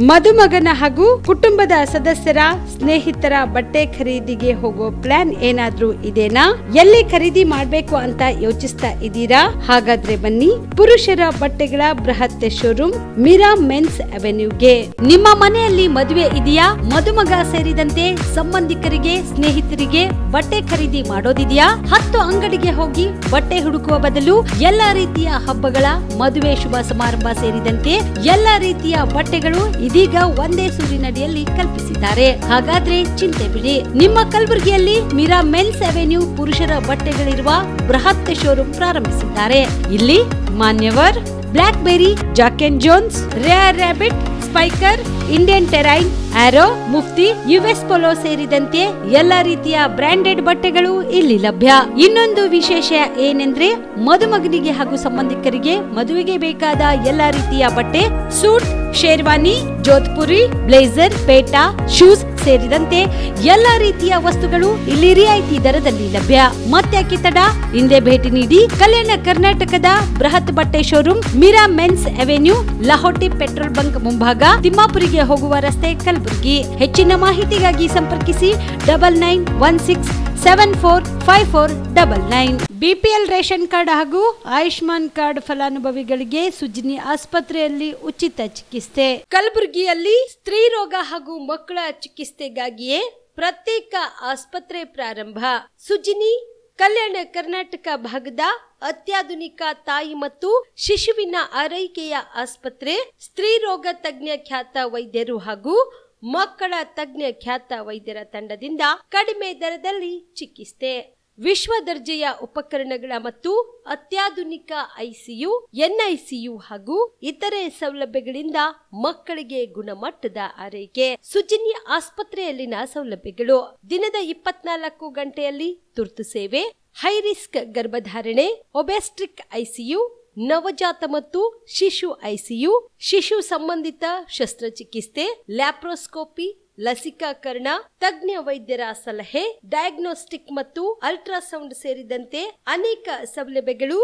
ಮದುಮಗನ ಹಾಗೂ ಕುಟುಂಬದ ಸದಸ್ಯರ ಸ್ನೇಹಿತರ ಬಟ್ಟೆ ಖರೀದಿಗೆ ಹೋಗೋ ಪ್ಲಾನ್ ಏನಾದ್ರೂ ಇದೆನಾ? ಎಲ್ಲಿ ಖರೀದಿ ಮಾಡ್ಬೇಕು ಅಂತ ಯೋಚಿಸ್ತಾ ಇದ್ದೀರಾ? ಹಾಗಾದ್ರೆ ಬನ್ನಿ ಪುರುಷರ ಬಟ್ಟೆಗಳ ಬೃಹತ್ ಶೋರೂಮ್ ಮೀರಾ ಮೆನ್ಸ್ ಅವೆನ್ಯೂಗೆ. ನಿಮ್ಮ ಮನೆಯಲ್ಲಿ ಮದುವೆ ಇದೆಯಾ? ಮದುಮಗ ಸೇರಿದಂತೆ ಸಂಬಂಧಿಕರಿಗೆ ಸ್ನೇಹಿತರಿಗೆ ಬಟ್ಟೆ ಖರೀದಿ ಮಾಡೋದಿದೆಯಾ? 10 ಅಂಗಡಿಗೆ ಹೋಗಿ ಬಟ್ಟೆ ಹುಡುಕುವ ಬದಲು ಎಲ್ಲಾ ರೀತಿಯ ಹಬ್ಬಗಳ ಮದುವೆ ಶುಭ ಸಮಾರಂಭ ಸೇರಿದಂತೆ ಎಲ್ಲಾ ರೀತಿಯ ಬಟ್ಟೆಗಳು ಇದೀಗ ಒಂದೇ ಸೂರಿನಡಿಯಲ್ಲಿ ಕಲ್ಪಿಸಿದ್ದಾರೆ. ಹಾಗಾದ್ರೆ ಚಿಂತೆ ಬಿಡಿ, ನಿಮ್ಮ ಕಲಬುರಗಿಯಲ್ಲಿ ಮೀರಾ ಮೆನ್ಸ್ ಅವೆನ್ಯೂ ಪುರುಷರ ಬಟ್ಟೆಗಳಿರುವ ಬೃಹತ್ ಶೋರೂಮ್ ಪ್ರಾರಂಭಿಸಿದ್ದಾರೆ. ಇಲ್ಲಿ Manyavar, Blackberry, Jack and Jones, Rare Rabbit, Spykar, Indian Terrain, Arrow, Mufti, US Polo ಸೇರಿದಂತೆ ಎಲ್ಲಾ ರೀತಿಯ ಬ್ರಾಂಡೆಡ್ ಬಟ್ಟೆಗಳು ಇಲ್ಲಿ ಲಭ್ಯ. ಇನ್ನೊಂದು ವಿಶೇಷ ಏನೆಂದ್ರೆ ಮದುಮಗನಿಗೆ ಹಾಗೂ ಸಂಬಂಧಿಕರಿಗೆ ಮದುವೆಗೆ ಬೇಕಾದ ಎಲ್ಲಾ ರೀತಿಯ ಬಟ್ಟೆ, ಸೂಟ್, ಶೇರ್ವಾನಿ, ಜೋಧ್ಪುರಿ, ಬ್ಲೇಸರ್, ಪೇಟಾ, ಶೂಸ್ ಸೇರಿದಂತೆ ಎಲ್ಲಾ ರೀತಿಯ ವಸ್ತುಗಳು ಇಲ್ಲಿ ರಿಯಾಯಿತಿ ದರದಲ್ಲಿ ಲಭ್ಯ. ಮತ್ತ್ಯಾಕೆ ತಡ, ಹಿಂದೆ ಭೇಟಿ ನೀಡಿ. ಕಲ್ಯಾಣ ಕರ್ನಾಟಕದ ಬೃಹತ್ ಬಟ್ಟೆ showroom Meera men's avenue, Lahoti petrol bunk ಮುಂಭಾಗ, ತಿಮ್ಮಾಪುರಿಗೆ ಹೋಗುವ ರಸ್ತೆ, ಕಲಬುರಗಿ. ಹೆಚ್ಚಿನ ಮಾಹಿತಿಗಾಗಿ ಸಂಪರ್ಕಿಸಿ 9916745499. ಬಿಪಿಎಲ್ ರೇಷನ್ ಕಾರ್ಡ್ ಹಾಗೂ ಆಯುಷ್ಮಾನ್ ಕಾರ್ಡ್ ಫಲಾನುಭವಿಗಳಿಗೆ ಸುಜ್ನಿ ಆಸ್ಪತ್ರೆಯಲ್ಲಿ ಉಚಿತ ಚಿಕಿತ್ಸೆ. ಕಲಬುರಗಿಯಲ್ಲಿ ಸ್ತ್ರೀ ರೋಗ ಹಾಗೂ ಮಕ್ಕಳ ಚಿಕಿತ್ಸೆಗಾಗಿಯೇ ಪ್ರತ್ಯೇಕ ಆಸ್ಪತ್ರೆ ಪ್ರಾರಂಭ. ಸುಜ್ನಿ ಕಲ್ಯಾಣ ಕರ್ನಾಟಕ ಭಾಗದ ಅತ್ಯಾಧುನಿಕ ತಾಯಿ ಮತ್ತು ಶಿಶುವಿನ ಆರೈಕೆಯ ಆಸ್ಪತ್ರೆ. ಸ್ತ್ರೀ ರೋಗ ತಜ್ಞ ಖ್ಯಾತ ವೈದ್ಯರು ಹಾಗೂ ಮಕ್ಕಳ ತಜ್ಞ ಖ್ಯಾತ ವೈದ್ಯರ ತಂಡದಿಂದ ಕಡಿಮೆ ದರದಲ್ಲಿ ಚಿಕಿತ್ಸೆ, ವಿಶ್ವ ದರ್ಜೆಯ ಉಪಕರಣಗಳ ಮತ್ತು ಅತ್ಯಾಧುನಿಕ ಐಸಿಯು, ಎನ್ಐಸಿಯು ಹಾಗೂ ಇತರೆ ಸೌಲಭ್ಯಗಳಿಂದ ಮಕ್ಕಳಿಗೆ ಗುಣಮಟ್ಟದ ಆರೈಕೆ. ಸುಜ್ನಿ ಆಸ್ಪತ್ರೆಯಲ್ಲಿನ ಸೌಲಭ್ಯಗಳು: ದಿನದ 24 ಗಂಟೆಯಲ್ಲಿ ತುರ್ತು ಸೇವೆ, ಹೈ ರಿಸ್ಕ್ ಗರ್ಭಧಾರಣೆ, ಒಬೆಸ್ಟ್ರಿಕ್ ಐಸಿಯು, ನವಜಾತ ಮತ್ತು ಶಿಶು ಐಸಿಯು, ಶಿಶು ಸಂಬಂಧಿತ ಶಸ್ತ್ರಚಿಕಿತ್ಸೆ, ಲ್ಯಾಪ್ರೋಸ್ಕೋಪಿ, ಲಸಿಕಾಕರಣ, ತಜ್ಞ ವೈದ್ಯರ ಸಲಹೆ, ಡಯಾಗ್ನೋಸ್ಟಿಕ್ ಮತ್ತು ಅಲ್ಟ್ರಾಸೌಂಡ್ ಸೇರಿದಂತೆ ಅನೇಕ ಸೌಲಭ್ಯಗಳು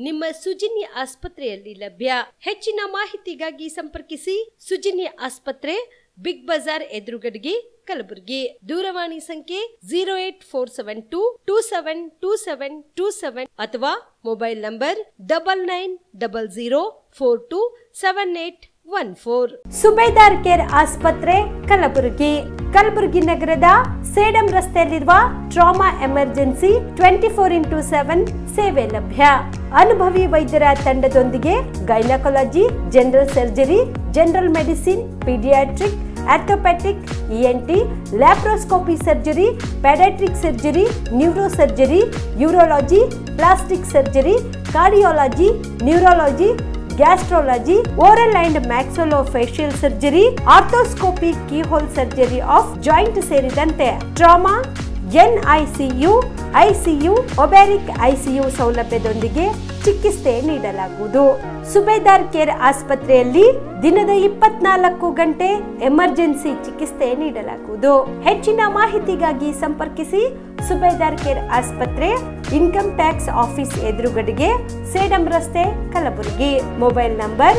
ನಿಮ್ಮ ಸುಜ್ನಿ ಆಸ್ಪತ್ರೆಯಲ್ಲಿ ಲಭ್ಯ. ಹೆಚ್ಚಿನ ಮಾಹಿತಿಗಾಗಿ ಸಂಪರ್ಕಿಸಿ ಸುಜ್ನಿ ಆಸ್ಪತ್ರೆ, ಬಿಗ್ ಬಜಾರ್ ಎದುರುಗಡೆಗೆ, ಕಲಬುರಗಿ. ದೂರವಾಣಿ ಸಂಖ್ಯೆ 08472272727 ಅಥವಾ ಮೊಬೈಲ್ ನಂಬರ್ 9900427814. ಸುಬೇದಾರ್ ಕೇರ್ ಆಸ್ಪತ್ರೆ, ಕಲಬುರಗಿ. ಕಲಬುರಗಿ ನಗರದ ಸೇಡಂ ರಸ್ತೆಯಲ್ಲಿರುವ ಟ್ರಾಮಾ ಎಮರ್ಜೆನ್ಸಿ 24x7 ಸೇವೆ ಲಭ್ಯ. ಅನುಭವಿ ವೈದ್ಯರ ತಂಡದೊಂದಿಗೆ gynaecology, general surgery, general medicine, paediatric, orthopaedic, ENT, laparoscopy surgery, paediatric surgery, neuro surgery, urology, plastic surgery, cardiology, neurology, gastrology, oral and maxillofacial surgery, arthroscopy, keyhole surgery of joint ಸೇರಿದಂತೆ trauma, NICU, ICU, obstetric ICU ಸೌಲಭ್ಯದೊಂದಿಗೆ ಚಿಕಿತ್ಸೆ ನೀಡಲಾಗುವುದು. ಸುಬೇದಾರ್ care ಆಸ್ಪತ್ರೆಯಲ್ಲಿ ದಿನದ 24 ಗಂಟೆ emergency ಚಿಕಿತ್ಸೆ ನೀಡಲಾಗುವುದು. ಹೆಚ್ಚಿನ ಮಾಹಿತಿಗಾಗಿ ಸಂಪರ್ಕಿಸಿ ಸುಬೇದಾರ್ ಕೇರ್ ಆಸ್ಪತ್ರೆ, ಇನ್ಕಮ್ ಟ್ಯಾಕ್ಸ್ ಆಫೀಸ್ ಎದುರುಗಡೆಗೆ, ಸೇಡಂ ರಸ್ತೆ, Kalaburagi. Mobile number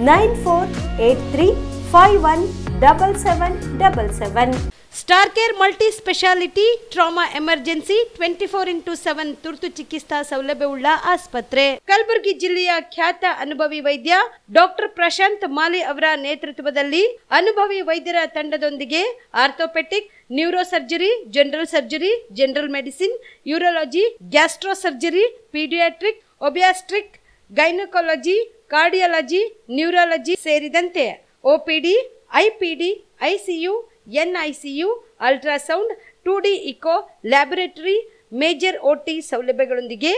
9483517777. Star care multi speciality trauma emergency 24x7 ತುರ್ತು ಚಿಕಿತ್ಸಾ ಸೌಲಭ್ಯವುಳ್ಳ ಆಸ್ಪತ್ರೆ. ಕಲಬುರಗಿ ಜಿಲ್ಲೆಯ ಖ್ಯಾತ ಅನುಭವಿ ವೈದ್ಯ ಡಾಕ್ಟರ್ ಪ್ರಶಾಂತ್ ಮಾಲಿ ಅವರ ನೇತೃತ್ವದಲ್ಲಿ ಅನುಭವಿ ವೈದ್ಯರ ತಂಡದೊಂದಿಗೆ orthopaedic, neuro surgery, general surgery, general medicine, urology, gastro surgery, paediatric, obstetric, gynaecology, cardiology, neurology ಸೇರಿದಂತೆ OPD, IPD, ICU, NICU, ultrasound, 2D echo, laboratory, major OT ಸೌಲಭ್ಯಗಳೊಂದಿಗೆ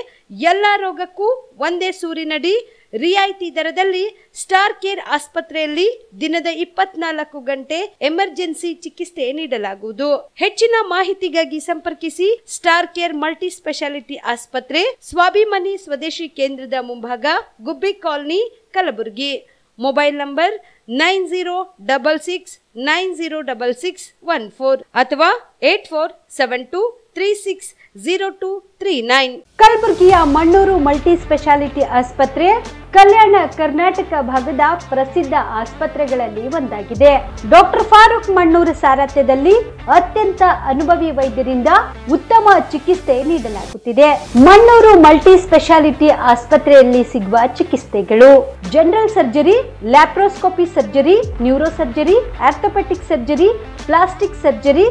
ಎಲ್ಲಾ ರೋಗಕ್ಕೂ ಒಂದೇ ಸೂರಿನಡಿ ರಿಯಾಯಿತಿ ದರದಲ್ಲಿ ಸ್ಟಾರ್ ಕೇರ್ ಆಸ್ಪತ್ರೆಯಲ್ಲಿ ದಿನದ 24 ಗಂಟೆ ಎಮರ್ಜೆನ್ಸಿ ಚಿಕಿತ್ಸೆ ನೀಡಲಾಗುವುದು. ಹೆಚ್ಚಿನ ಮಾಹಿತಿಗಾಗಿ ಸಂಪರ್ಕಿಸಿ ಸ್ಟಾರ್ ಕೇರ್ ಮಲ್ಟಿ ಸ್ಪೆಷಾಲಿಟಿ ಆಸ್ಪತ್ರೆ, ಸ್ವಾಭಿಮಾನಿ ಸ್ವದೇಶಿ ಕೇಂದ್ರದ ಮುಂಭಾಗ, ಗುಬ್ಬಿ ಕಾಲನಿ, ಕಲಬುರಗಿ. ಮೊಬೈಲ್ ನಂಬರ್ 9066906614 ಅಥವಾ 8472 97360239. ಕಲಬುರಗಿಯ ಮಣ್ಣೂರು ಮಲ್ಟಿ ಸ್ಪೆಷಾಲಿಟಿ ಆಸ್ಪತ್ರೆ ಕಲ್ಯಾಣ ಕರ್ನಾಟಕ ಭಾಗದ ಪ್ರಸಿದ್ಧ ಆಸ್ಪತ್ರೆಗಳಲ್ಲಿ ಒಂದಾಗಿದೆ. ಡಾಕ್ಟರ್ ಫಾರೂಕ್ ಮಣ್ಣೂರು ಸಾರಥ್ಯದಲ್ಲಿ ಅತ್ಯಂತ ಅನುಭವಿ ವೈದ್ಯರಿಂದ ಉತ್ತಮ ಚಿಕಿತ್ಸೆ ನೀಡಲಾಗುತ್ತಿದೆ. ಮಣ್ಣೂರು ಮಲ್ಟಿ ಸ್ಪೆಷಾಲಿಟಿ ಆಸ್ಪತ್ರೆಯಲ್ಲಿ ಸಿಗುವ ಚಿಕಿತ್ಸೆಗಳು: general surgery, laparoscopy surgery, neuro surgery, orthopaedic surgery, plastic surgery,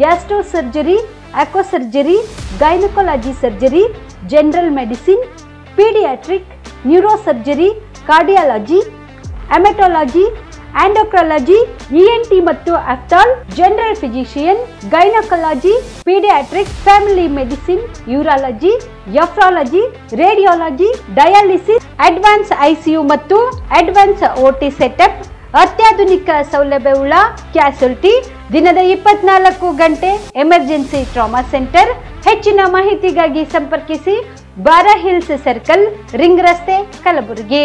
gastro surgery, aqua surgery, gynaecology surgery, general medicine, paediatric, neuro surgery, cardiology, haematology, endocrinology, ENT ಮತ್ತು ophthal, general physician, gynaecology, paediatric, family medicine, urology, nephrology, radiology, dialysis, advance ICU ಮತ್ತು advance OT setup, ಅತ್ಯಾಧುನಿಕ ಸೌಲಭ್ಯವುಳ್ಳ ಕ್ಯಾಸುಲಿಟಿ, ದಿನದ 24 ಗಂಟೆ emergency trauma centre. ಹೆಚ್ಚಿನ ಮಾಹಿತಿಗಾಗಿ ಸಂಪರ್ಕಿಸಿ ಬಾರಾ hills circle, ring ರಸ್ತೆ, ಕಲಬುರಗಿ.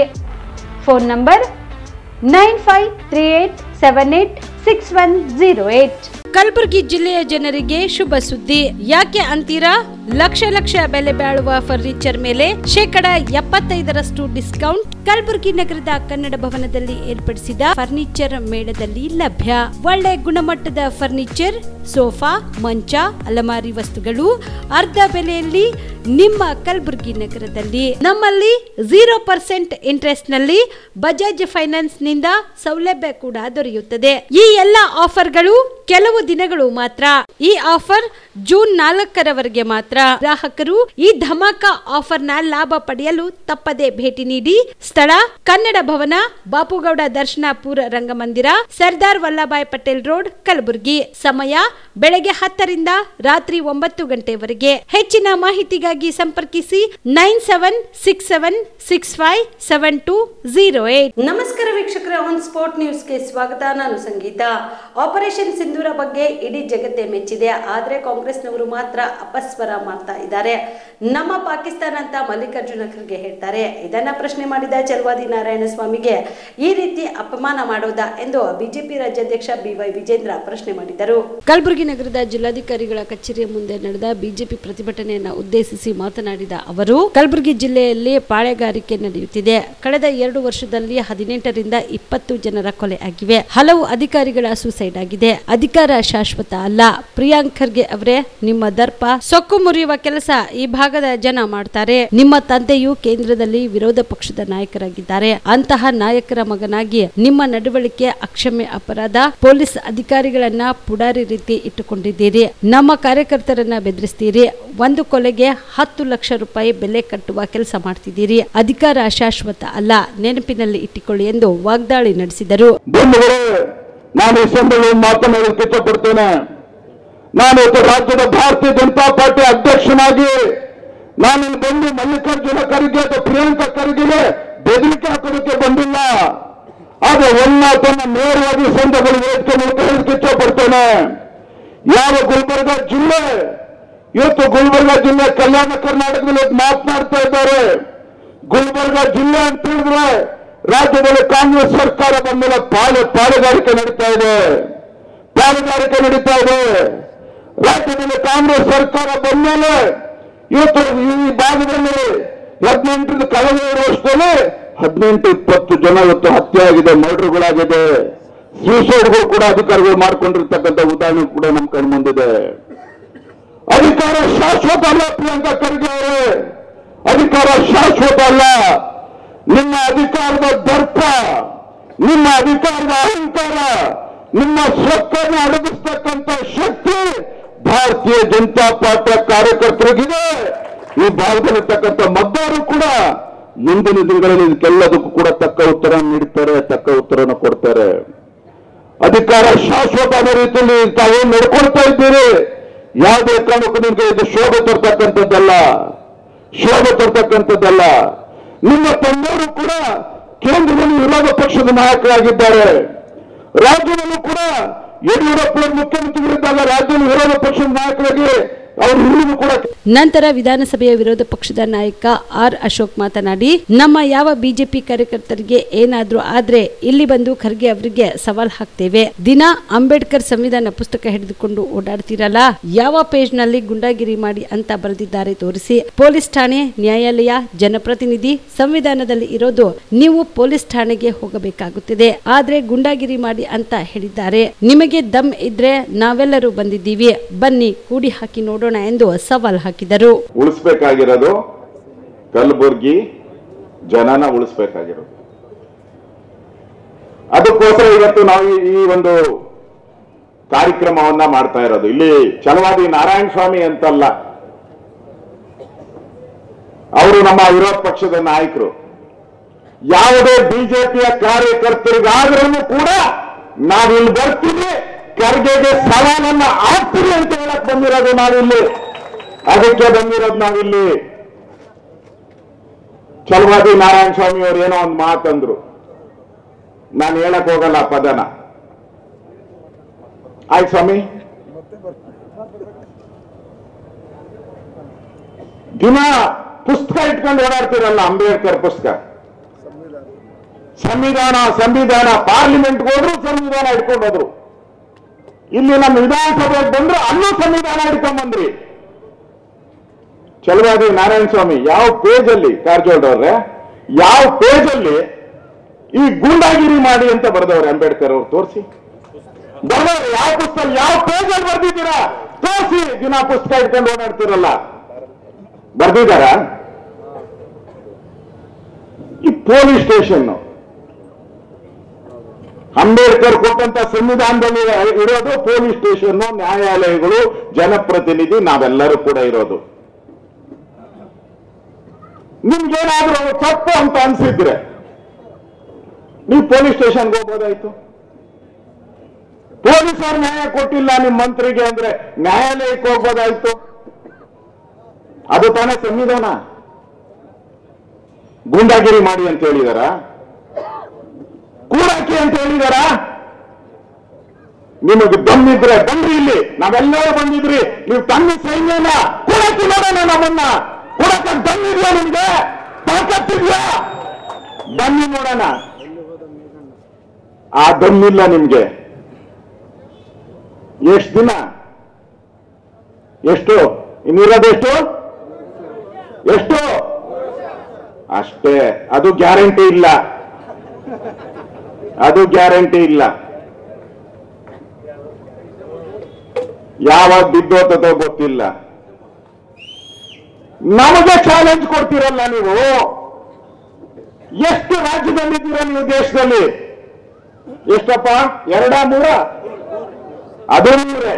Phone number 9538786108. ಕಲಬುರಗಿ ಜಿಲ್ಲೆಯ ಜನರಿಗೆ ಶುಭ ಸುದ್ದಿ. ಯಾಕೆ ಅಂತೀರಾ? ಲಕ್ಷ ಲಕ್ಷ ಬೆಲೆ ಬಾಳುವ ಫರ್ನಿಚರ್ ಮೇಲೆ 75% ಡಿಸ್ಕೌಂಟ್ ಕಲಬುರಗಿ ನಗರದ ಕನ್ನಡ ಭವನದಲ್ಲಿ ಏರ್ಪಡಿಸಿದ ಫರ್ನಿಚರ್ ಮೇಳದಲ್ಲಿ ಲಭ್ಯ. ಒಳ್ಳೆ ಗುಣಮಟ್ಟದ ಫರ್ನಿಚರ್, ಸೋಫಾ, ಮಂಚ, ಅಲಮಾರಿ ವಸ್ತುಗಳು ಅರ್ಧ ಬೆಲೆಯಲ್ಲಿ ನಿಮ್ಮ ಕಲಬುರಗಿ ನಗರದಲ್ಲಿ. ನಮ್ಮಲ್ಲಿ 0% ಇಂಟ್ರೆಸ್ಟ್ ನಲ್ಲಿ ಬಜಾಜ್ ಫೈನಾನ್ಸ್ ನಿಂದ ಸೌಲಭ್ಯ ಕೂಡ ದೊರೆಯುತ್ತದೆ. ಈ ಎಲ್ಲಾ ಆಫರ್ಗಳು ಕೆಲವು ದಿನಗಳು ಮಾತ್ರ. ಈ ಆಫರ್ ಜೂನ್ 4ರವರೆಗೆ ಮಾತ್ರ. ಗ್ರಾಹಕರು ಈ ಧಮಾಕ ಆಫರ್ ನ ಲಾಭ ಪಡೆಯಲು ತಪ್ಪದೆ ಭೇಟಿ ನೀಡಿ. ಸ್ಥಳ ಕನ್ನಡ ಭವನ, ಬಾಪುಗೌಡ ದರ್ಶನಾಪುರ ರಂಗಮಂದಿರ, ಸರ್ದಾರ್ ವಲ್ಲಭಾಯ್ ಪಟೇಲ್ ರೋಡ್, ಕಲಬುರಗಿ. ಸಮಯ ಬೆಳಗ್ಗೆ 10ರಿಂದ ರಾತ್ರಿ 9 ಗಂಟೆವರೆಗೆ. ಹೆಚ್ಚಿನ ಮಾಹಿತಿಗಾಗಿ ಸಂಪರ್ಕಿಸಿ 9767657208. ನಮಸ್ಕಾರ ವೀಕ್ಷಕರೇ, ಆನ್ ಸ್ಪಾಟ್ ನ್ಯೂಸ್ಗೆ ಸ್ವಾಗತ. ನಾನು ಸಂಗೀತ. ಆಪರೇಷನ್ ಸಿಂಧೂರ ಬಗ್ಗೆ ಇಡೀ ಜಗತ್ತೇ ಮೆಚ್ಚಿದೆ. ಆದ್ರೆ ಕಾಂಗ್ರೆಸ್ನವರು ಮಾತ್ರ ಅಪಸ್ವರ ಮಾಡ್ತಾ ಇದ್ದಾರೆ. ನಮ್ಮ ಪಾಕಿಸ್ತಾನ ಅಂತ ಮಲ್ಲಿಕಾರ್ಜುನ ಖರ್ಗೆ ಹೇಳ್ತಾರೆ. ಇದನ್ನ ಪ್ರಶ್ನೆ ಮಾಡಿದ ಚಲವಾದಿ ನಾರಾಯಣಸ್ವಾಮಿಗೆ ಈ ರೀತಿ ಅಪಮಾನ ಮಾಡೋದಾ ಎಂದು ಬಿಜೆಪಿ ರಾಜ್ಯಾಧ್ಯಕ್ಷ ಬಿವೈ ವಿಜೇಂದ್ರ ಪ್ರಶ್ನೆ ಮಾಡಿದರು. ಕಲಬುರಗಿ ನಗರದ ಜಿಲ್ಲಾಧಿಕಾರಿಗಳ ಕಚೇರಿಯ ಮುಂದೆ ನಡೆದ ಬಿಜೆಪಿ ಪ್ರತಿಭಟನೆಯನ್ನು ಉದ್ದೇಶಿಸಿ ಮಾತನಾಡಿದ ಅವರು, ಕಲಬುರಗಿ ಜಿಲ್ಲೆಯಲ್ಲಿ ಪಾಳೆಗಾರಿಕೆ ನಡೆಯುತ್ತಿದೆ. ಕಳೆದ 2 ವರ್ಷದಲ್ಲಿ 18ರಿಂದ 20 ಜನರ ಕೊಲೆ ಆಗಿವೆ. ಹಲವು ಅಧಿಕಾರಿಗಳ ಸೂಸೈಡ್ ಆಗಿದೆ. ಅಧಿಕಾರ ಶಾಶ್ವತ ಅಲ್ಲ. ಪ್ರಿಯಾಂಕ್ ಖರ್ಗೆ ಅವರೇ, ನಿಮ್ಮ ದರ್ಪ ಸೊಕ್ಕು ಮುರಿಯುವ ಕೆಲಸ ಈ ಭಾಗದ ಜನ ಮಾಡ್ತಾರೆ. ನಿಮ್ಮ ತಂದೆಯು ಕೇಂದ್ರದಲ್ಲಿ ವಿರೋಧ ಪಕ್ಷದ ನಾಯಕರಾಗಿದ್ದಾರೆ. ಅಂತಹ ನಾಯಕರ ಮಗನಾಗಿ ನಿಮ್ಮ ನಡವಳಿಕೆ ಅಕ್ಷಮ್ಯ ಅಪರಾಧ. ಪೊಲೀಸ್ ಅಧಿಕಾರಿಗಳನ್ನ ಪುಡಾರಿ ರೀತಿ ಇಟ್ಟುಕೊಂಡಿದ್ದೀರಿ. ನಮ್ಮ ಕಾರ್ಯಕರ್ತರನ್ನ ಬೆದರಿಸ್ತೀರಿ. ಒಂದು ಕೊಲೆಗೆ 10 ಲಕ್ಷ ರೂಪಾಯಿ ಬೆಲೆ ಕಟ್ಟುವ ಕೆಲಸ ಮಾಡ್ತಿದ್ದೀರಿ. ಅಧಿಕಾರ ಶಾಶ್ವತ ಅಲ್ಲ, ನೆನಪಿನಲ್ಲಿ ಇಟ್ಟುಕೊಳ್ಳಿ ಎಂದು ವಾಗ್ದಾಳಿ ನಡೆಸಿದರು. ನಾನು ಈ ಸಂದರ್ಭದಲ್ಲಿ ಮಾತನಾಡಲು ಇಷ್ಟಪಡ್ತೇನೆ. ನಾನು ರಾಜ್ಯದ ಭಾರತೀಯ ಜನತಾ ಪಾರ್ಟಿ ಅಧ್ಯಕ್ಷನಾಗಿ ನಾನು ಬಂದು ಮಲ್ಲಿಕಾರ್ಜುನ ಖರ್ಗೆ ಅಥವಾ ಪ್ರಿಯಾಂಕಾ ಖರ್ಗೆಗೆ ಬೆದರಿಕೆ ಹಾಕೋದಕ್ಕೆ ಬಂದಿಲ್ಲ. ಆದ್ರೆ ಒನ್ನಾತನ್ನ ನೇರವಾಗಿ ಸಂದರ್ಭದಲ್ಲಿ ವೇದಿಕೆ ಮೂಲಕ ಹೇಳಕ್ಕೆ ಇಷ್ಟಪಡ್ತೇನೆ. ಯಾವ ಗುಲ್ಬರ್ಗ ಜಿಲ್ಲೆ ಇವತ್ತು ಗುಲ್ಬರ್ಗ ಜಿಲ್ಲೆ ಕಲ್ಯಾಣ ಕರ್ನಾಟಕದಲ್ಲಿ ಮಾತನಾಡ್ತಾ ಇದ್ದಾರೆ. ಗುಲ್ಬರ್ಗ ಜಿಲ್ಲೆ ಅಂತ ಹೇಳಿದ್ರೆ ರಾಜ್ಯದಲ್ಲಿ ಕಾಂಗ್ರೆಸ್ ಸರ್ಕಾರ ಬಂದ ಮೇಲೆ ಪಾಲುಗಾರಿಕೆ ನಡೀತಾ ಇದೆ. ರಾಜ್ಯದಲ್ಲಿ ಕಾಂಗ್ರೆಸ್ ಸರ್ಕಾರ ಬಂದ ಮೇಲೆ ಇವತ್ತು ಈ ಭಾಗದಲ್ಲಿ 18 ಕಳೆದ 2 ವರ್ಷದಲ್ಲಿ 18-20 ಜನ ಇವತ್ತು ಹತ್ಯೆ ಆಗಿದೆ, ಮರ್ಡರ್ಗಳಾಗಿದೆ, ಸೂಸೈಡ್ಗಳು ಕೂಡ ಅಧಿಕಾರಿಗಳು ಮಾಡ್ಕೊಂಡಿರ್ತಕ್ಕಂಥ ಉದಾಹರಣೆ ಕೂಡ ನಮ್ಮ ಕಣ್ಣು ಮುಂದಿದೆ. ಅಧಿಕಾರ ಶಾಶ್ವತ ಅಲ್ಲ ಪ್ರಿಯಾಂಕಾ ಖರ್ಗೆ ಅವರೇ, ಅಧಿಕಾರ ಶಾಶ್ವತ ಅಲ್ಲ. ನಿಮ್ಮ ಅಧಿಕಾರದ ದರ್ಪ, ನಿಮ್ಮ ಅಧಿಕಾರದ ಅಹಂಕಾರ, ನಿಮ್ಮ ಸ್ವತ್ತನ್ನು ಅಡಗಿಸ್ತಕ್ಕಂಥ ಶಕ್ತಿ ಭಾರತೀಯ ಜನತಾ ಪಾರ್ಟಿಯ ಕಾರ್ಯಕರ್ತರಿಗಿದೆ. ಈ ಭಾಗದಲ್ಲಿರ್ತಕ್ಕಂಥ ಮತದಾರರು ಕೂಡ ಮುಂದಿನ ದಿನಗಳಲ್ಲಿ ಇದಕ್ಕೆಲ್ಲದಕ್ಕೂ ಕೂಡ ತಕ್ಕ ಉತ್ತರ ನೀಡುತ್ತಾರೆ, ತಕ್ಕ ಉತ್ತರವನ್ನು ಕೊಡ್ತಾರೆ. ಅಧಿಕಾರ ಶಾಶ್ವತ ಅನ್ನೋ ರೀತಿಯಲ್ಲಿ ತಾವು ನಡ್ಕೊಳ್ತಾ ಇದ್ದೀರಿ. ಯಾವುದೇ ಕಾರಣಕ್ಕೂ ನಿಮಗೆ ಇದು ಶೋಭೆ ತರ್ತಕ್ಕಂಥದ್ದಲ್ಲ. ನಿಮ್ಮ ತಂದೆಯವರು ಕೂಡ ಕೇಂದ್ರದಲ್ಲಿ ವಿರೋಧ ಪಕ್ಷದ ನಾಯಕರಾಗಿದ್ದಾರೆ. ರಾಜ್ಯದಲ್ಲೂ ಕೂಡ ಯಡಿಯೂರಪ್ಪ ಮುಖ್ಯಮಂತ್ರಿಗಳಿದ್ದಾಗ ರಾಜ್ಯದ ವಿರೋಧ ಪಕ್ಷದ ನಾಯಕರಾಗಿ ಅವ್ರು ಇಲ್ಲಿಗೂ ಕೂಡ. ನಂತರ ವಿಧಾನಸಭೆಯ ವಿರೋಧ ಪಕ್ಷದ ನಾಯಕ ಆರ್ ಅಶೋಕ್ ಮಾತನಾಡಿ, ನಮ್ಮ ಯಾವ ಬಿಜೆಪಿ ಕಾರ್ಯಕರ್ತರಿಗೆ ಏನಾದ್ರೂ ಆದ್ರೆ ಇಲ್ಲಿ ಬಂದು ಖರ್ಗೆ ಅವರಿಗೆ ಸವಾಲ್ ಹಾಕ್ತೇವೆ. ದಿನ ಅಂಬೇಡ್ಕರ್ ಸಂವಿಧಾನ ಪುಸ್ತಕ ಹಿಡಿದುಕೊಂಡು ಓಡಾಡ್ತಿರಲ್ಲ, ಯಾವ ಪೇಜ್ ನಲ್ಲಿ ಗುಂಡಾಗಿರಿ ಮಾಡಿ ಅಂತ ಬರೆದಿದ್ದಾರೆ ತೋರಿಸಿ. ಪೊಲೀಸ್ ಠಾಣೆ, ನ್ಯಾಯಾಲಯ, ಜನಪ್ರತಿನಿಧಿ ಸಂವಿಧಾನದಲ್ಲಿ ಇರೋದು, ನೀವು ಪೊಲೀಸ್ ಠಾಣೆಗೆ ಹೋಗಬೇಕಾಗುತ್ತದೆ. ಆದ್ರೆ ಗುಂಡಾಗಿರಿ ಮಾಡಿ ಅಂತ ಹೇಳಿದ್ದಾರೆ. ನಿಮಗೆ ದಮ್ ಇದ್ರೆ ನಾವೆಲ್ಲರೂ ಬಂದಿದ್ದೀವಿ, ಬನ್ನಿ ಕೂಡಿ ಹಾಕಿ ನೋಡೋಣ ಎಂದು ಸವಾಲ್ ಹಾಕಿದರು. ಉಳಿಸಬೇಕಾಗಿರೋದು ಕಲಬುರ್ಗಿ ಜನನ ಉಳಿಸಬೇಕಾಗಿರೋದು. ಅದಕ್ಕೋಸ್ಕರ ಇವತ್ತು ನಾವು ಈ ಒಂದು ಕಾರ್ಯಕ್ರಮವನ್ನ ಮಾಡ್ತಾ ಇರೋದು. ಇಲ್ಲಿ ಛಲವಾದಿ ನಾರಾಯಣ ಸ್ವಾಮಿ ಅಂತಲ್ಲ, ಅವರು ನಮ್ಮ ವಿರೋಧ ಪಕ್ಷದ ನಾಯಕರು. ಯಾವುದೇ ಬಿಜೆಪಿಯ ಕಾರ್ಯಕರ್ತರಿಗಾದ್ರೂ ಕೂಡ ನಾವಿಲ್ಲಿ ಬರ್ತೀವಿ, ಖರ್ಗೆಗೆ ಸವಾಲನ್ನ ಹಾಕ್ತೀವಿ ಅಂತ ಹೇಳಕ್ ಬಂದಿರೋದು ನಾವಿಲ್ಲಿ. ಅದಕ್ಕೆ ಬಂದಿರೋದು ನಾವಿಲ್ಲಿ. ಛಲವಾದಿ ನಾರಾಯಣ ಸ್ವಾಮಿ ಅವರು ಏನೋ ಒಂದು ಮಾತಂದ್ರು, ನಾನು ಹೇಳಕ್ ಹೋಗಲ್ಲ ಪದನ. ಆಯ್ತು ಸ್ವಾಮಿ, ದಿನ ಪುಸ್ತಕ ಇಟ್ಕೊಂಡು ಓಡಾಡ್ತಿರಲ್ಲ, ಅಂಬೇಡ್ಕರ್ ಪುಸ್ತಕ, ಸಂವಿಧಾನ ಪಾರ್ಲಿಮೆಂಟ್ಗೆ ಹೋದ್ರು ಸಂವಿಧಾನ ಇಟ್ಕೊಂಡು ಹೋದ್ರು. ಇಲ್ಲಿ ನಮ್ಮ ವಿಧಾನಸಭೆಗೆ ಬಂದ್ರು ಅಲ್ಲೂ ಸಂವಿಧಾನ ಹಿಡ್ಕೊಂಡ್ ಬಂದ್ರಿ. ಛಲವಾದಿ ನಾರಾಯಣ ಸ್ವಾಮಿ ಯಾವ ಪೇಜ್ ಅಲ್ಲಿ, ಕಾರಜೋಳ ಅವ್ರೆ, ಯಾವ ಪೇಜ್ ಅಲ್ಲಿ ಈ ಗೂಂಡಾಗಿರಿ ಮಾಡಿ ಅಂತ ಬರೆದವ್ರೆ ಅಂಬೇಡ್ಕರ್ ಅವ್ರು? ತೋರಿಸಿ, ಬರ್ದವ್ರೆ ಯಾವ ಪುಸ್ತಕ, ಯಾವ ಪೇಜ್ ಅಲ್ಲಿ ಬರ್ದಿದ್ದೀರಾ ತೋರಿಸಿ. ದಿನ ಪುಸ್ತಕ ಇಟ್ಕೊಂಡು ಓಡಾಡ್ತಿರಲ್ಲ, ಬರ್ದಿದ್ದಾರ? ಈ ಪೊಲೀಸ್ ಸ್ಟೇಷನ್, ಅಂಬೇಡ್ಕರ್ ಕೊಟ್ಟಂತ ಸಂವಿಧಾನದಲ್ಲಿ ಇರೋದು ಪೊಲೀಸ್ ಸ್ಟೇಷನ್, ನ್ಯಾಯಾಲಯಗಳು, ಜನಪ್ರತಿನಿಧಿ, ನಾವೆಲ್ಲರೂ ಕೂಡ ಇರೋದು. ನಿಮ್ಗೇನಾದ್ರೂ ತಪ್ಪು ಅಂತ ಅನ್ಸಿದ್ರೆ ನೀವು ಪೊಲೀಸ್ ಸ್ಟೇಷನ್ಗೆ ಹೋಗ್ಬೋದಾಯ್ತು. ಪೊಲೀಸರು ನ್ಯಾಯ ಕೊಟ್ಟಿಲ್ಲ ನಿಮ್ಮ ಮಂತ್ರಿಗೆ ಅಂದ್ರೆ ನ್ಯಾಯಾಲಯಕ್ಕೆ ಹೋಗ್ಬೋದಾಯ್ತು. ಅದು ತಾನೇ ಸಂವಿಧಾನ. ಗೂಂಡಾಗಿರಿ ಮಾಡಿ ಅಂತ ಹೇಳಿದಾರ, ಕೂಡಾಕಿ ಅಂತ ಹೇಳಿದಾರ? ನಿಮಗೆ ಬಂದಿದ್ರೆ ಬನ್ರಿ, ಇಲ್ಲಿ ನಾವೆಲ್ಲರೂ ಬಂದಿದ್ರಿ. ನೀವು ತನ್ನ ಸೈನ್ಯನ ಕೂಡಾಕಿ ನೋಡೋಣ, ನಮ್ಮನ್ನ ಕೂಡಕ ಬಂದಿದ್ಯಾ? ನಿಮ್ಗೆ ತಾಕತ್ತಿದ್ಯಾ? ಬನ್ನಿ ನೋಡೋಣ. ಆ ದಮ್ಮಿಲ್ಲ ನಿಮ್ಗೆ. ಎಷ್ಟು ದಿನ, ಎಷ್ಟು ಇನ್ನಿರೋದೆಷ್ಟು? ಎಷ್ಟು? ಅಷ್ಟೇ. ಅದು ಗ್ಯಾರಂಟಿ ಇಲ್ಲ, ಅದು ಗ್ಯಾರಂಟಿ ಇಲ್ಲ. ಯಾವಾಗ ಬಿದ್ದೋತದೋ ಗೊತ್ತಿಲ್ಲ. ನಮಗೆ ಚಾಲೆಂಜ್ ಕೊಡ್ತೀರಲ್ಲ ನೀವು. ಎಷ್ಟು ರಾಜ್ಯದಲ್ಲಿದ್ದೀರಾ ನೀವು ದೇಶದಲ್ಲಿ? ಎಷ್ಟಪ್ಪ? 2 3? ಅದು 3.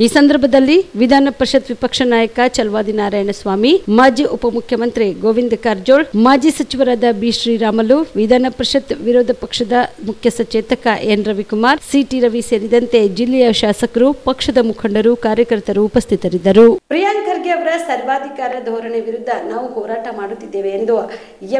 ಈ ಸಂದರ್ಭದಲ್ಲಿ ವಿಧಾನ ಪರಿಷತ್ ವಿಪಕ್ಷ ನಾಯಕ ಛಲವಾದಿ ನಾರಾಯಣಸ್ವಾಮಿ, ಮಾಜಿ ಉಪಮುಖ್ಯಮಂತ್ರಿ ಗೋವಿಂದ ಕಾರಜೋಳ್, ಮಾಜಿ ಸಚಿವರಾದ ಬಿ ಶ್ರೀರಾಮುಲು, ವಿಧಾನ ಪರಿಷತ್ ವಿರೋಧ ಪಕ್ಷದ ಮುಖ್ಯ ಸಚೇತಕ ಎನ್ ರವಿಕುಮಾರ್, ಸಿಟಿ ರವಿ ಸೇರಿದಂತೆ ಜಿಲ್ಲೆಯ ಶಾಸಕರು, ಪಕ್ಷದ ಮುಖಂಡರು, ಕಾರ್ಯಕರ್ತರು ಉಪಸ್ಥಿತರಿದ್ದರು. ಪ್ರಿಯಾಂಕ್ ಖರ್ಗೆ ಅವರ ಸರ್ವಾಧಿಕಾರ ಧೋರಣೆ ವಿರುದ್ಧ ನಾವು ಹೋರಾಟ ಮಾಡುತ್ತಿದ್ದೇವೆ ಎಂದು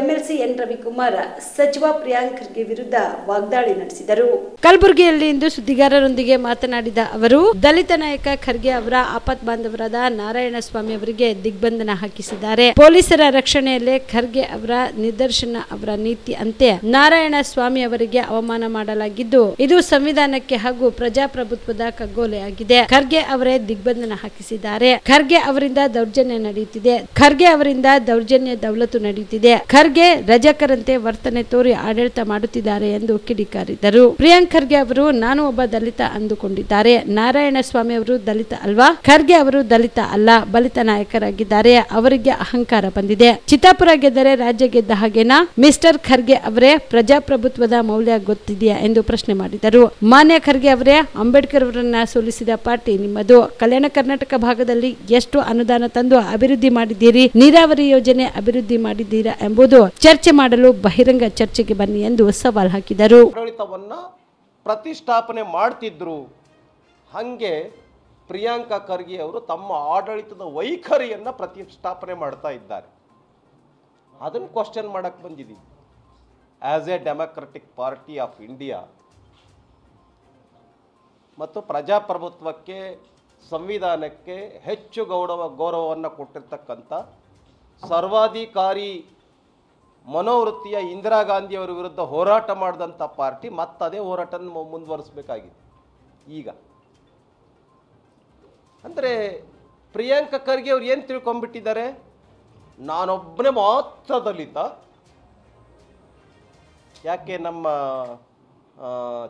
ಎಂಎಲ್ಸಿ ಎನ್ ರವಿಕುಮಾರ್ ಸಚಿವ ಪ್ರಿಯಾಂಕ್ ಖರ್ಗೆ ವಿರುದ್ಧ ವಾಗ್ದಾಳಿ ನಡೆಸಿದರು. ಕಲಬುರಗಿಯಲ್ಲಿ ಇಂದು ಸುದ್ದಿಗಾರರೊಂದಿಗೆ ಮಾತನಾಡಿದ ಅವರು, ದಲಿತ ನಾಯಕ ಖರ್ಗೆ ಅವರ ಆಪತ್ ಬಾಂಧವರಾದ ನಾರಾಯಣಸ್ವಾಮಿ ಅವರಿಗೆ ದಿಗ್ಬಂಧನ ಹಾಕಿಸಿದ್ದಾರೆ. ಪೊಲೀಸರ ರಕ್ಷಣೆಯಲ್ಲೇ ಖರ್ಗೆ ಅವರ ನಿದರ್ಶನ ಅವರ ನೀತಿ ಅಂತೆ ನಾರಾಯಣಸ್ವಾಮಿ ಅವರಿಗೆ ಅವಮಾನ ಮಾಡಲಾಗಿದ್ದು, ಇದು ಸಂವಿಧಾನಕ್ಕೆ ಹಾಗೂ ಪ್ರಜಾಪ್ರಭುತ್ವದ ಕಗ್ಗೊಲೆಯಾಗಿದೆ. ಖರ್ಗೆ ಅವರೇ ದಿಗ್ಬಂಧನ ಹಾಕಿಸಿದ್ದಾರೆ. ಖರ್ಗೆ ಅವರಿಂದ ದೌರ್ಜನ್ಯ ನಡೆಯುತ್ತಿದೆ. ಖರ್ಗೆ ಅವರಿಂದ ದೌರ್ಜನ್ಯ ದೌಲತು ನಡೆಯುತ್ತಿದೆ. ಖರ್ಗೆ ರಜಕರಂತೆ ವರ್ತನೆ ತೋರಿ ಆಡಳಿತ ಮಾಡುತ್ತಿದ್ದಾರೆ ಎಂದು ಕಿಡಿಕಾರಿದರು. ಪ್ರಿಯಾಂಕ್ ಖರ್ಗೆ ಅವರು ನಾನು ಒಬ್ಬ ದಲಿತ ಅಂದುಕೊಂಡಿದ್ದಾರೆ. ನಾರಾಯಣಸ್ವಾಮಿ ಅವರು ದಲಿತ ಅಲ್ವಾ? ಖರ್ಗೆ ಅವರು ದಲಿತ ಅಲ್ಲ, ಬಲಿತ ನಾಯಕರಾಗಿದ್ದಾರೆ. ಅವರಿಗೆ ಅಹಂಕಾರ ಬಂದಿದೆ. ಚಿತ್ತಾಪುರ ಗೆದ್ದರೆ ರಾಜ್ಯ ಗೆದ್ದ ಹಾಗೇನಾ? ಮಿಸ್ಟರ್ ಖರ್ಗೆ ಅವರೇ, ಪ್ರಜಾಪ್ರಭುತ್ವದ ಮೌಲ್ಯ ಗೊತ್ತಿದೆಯಾ ಎಂದು ಪ್ರಶ್ನೆ ಮಾಡಿದರು. ಮಾನ್ಯ ಖರ್ಗೆ ಅವರೇ, ಅಂಬೇಡ್ಕರ್ ಅವರನ್ನ ಸೋಲಿಸಿದ ಪಾರ್ಟಿ ನಿಮ್ಮದು. ಕಲ್ಯಾಣ ಕರ್ನಾಟಕ ಭಾಗದಲ್ಲಿ ಎಷ್ಟು ಅನುದಾನ ತಂದು ಅಭಿವೃದ್ಧಿ ಮಾಡಿದ್ದೀರಿ, ನೀರಾವರಿ ಯೋಜನೆ ಅಭಿವೃದ್ಧಿ ಮಾಡಿದ್ದೀರಾ ಎಂಬುದು ಚರ್ಚೆ ಮಾಡಲು ಬಹಿರಂಗ ಚರ್ಚೆಗೆ ಬನ್ನಿ ಎಂದು ಸವಾಲ್ ಹಾಕಿದರು. ಪ್ರತಿಷ್ಠಾಪನೆ ಮಾಡ್ತಿದ್ರು. ಹಂಗೆ ಪ್ರಿಯಾಂಕಾ ಖರ್ಗೆ ಅವರು ತಮ್ಮ ಆಡಳಿತದ ವೈಖರಿಯನ್ನು ಪ್ರತಿಷ್ಠಾಪನೆ ಮಾಡ್ತಾ ಇದ್ದಾರೆ. ಅದನ್ನು ಕ್ವಶನ್ ಮಾಡಕ್ಕೆ ಬಂದಿದ್ದೀವಿ. As A democratic party of India ಮತ್ತು ಪ್ರಜಾಪ್ರಭುತ್ವಕ್ಕೆ ಸಂವಿಧಾನಕ್ಕೆ ಹೆಚ್ಚು ಗೌರವವನ್ನು ಕೊಟ್ಟಿರ್ತಕ್ಕಂಥ ಸರ್ವಾಧಿಕಾರಿ ಮನೋವೃತ್ತಿಯ ಇಂದಿರಾ ಗಾಂಧಿಯವರ ವಿರುದ್ಧ ಹೋರಾಟ ಮಾಡಿದಂಥ ಪಾರ್ಟಿ ಮತ್ತದೇ ಹೋರಾಟನ ಮುಂದುವರಿಸಬೇಕಾಗಿದೆ. ಈಗ ಅಂದರೆ ಪ್ರಿಯಾಂಕ ಖರ್ಗೆ ಅವ್ರು ಏನು ತಿಳ್ಕೊಂಡ್ಬಿಟ್ಟಿದ್ದಾರೆ, ನಾನೊಬ್ಬನೇ ಮಾತ್ರ ದಲಿತ. ಯಾಕೆ ನಮ್ಮ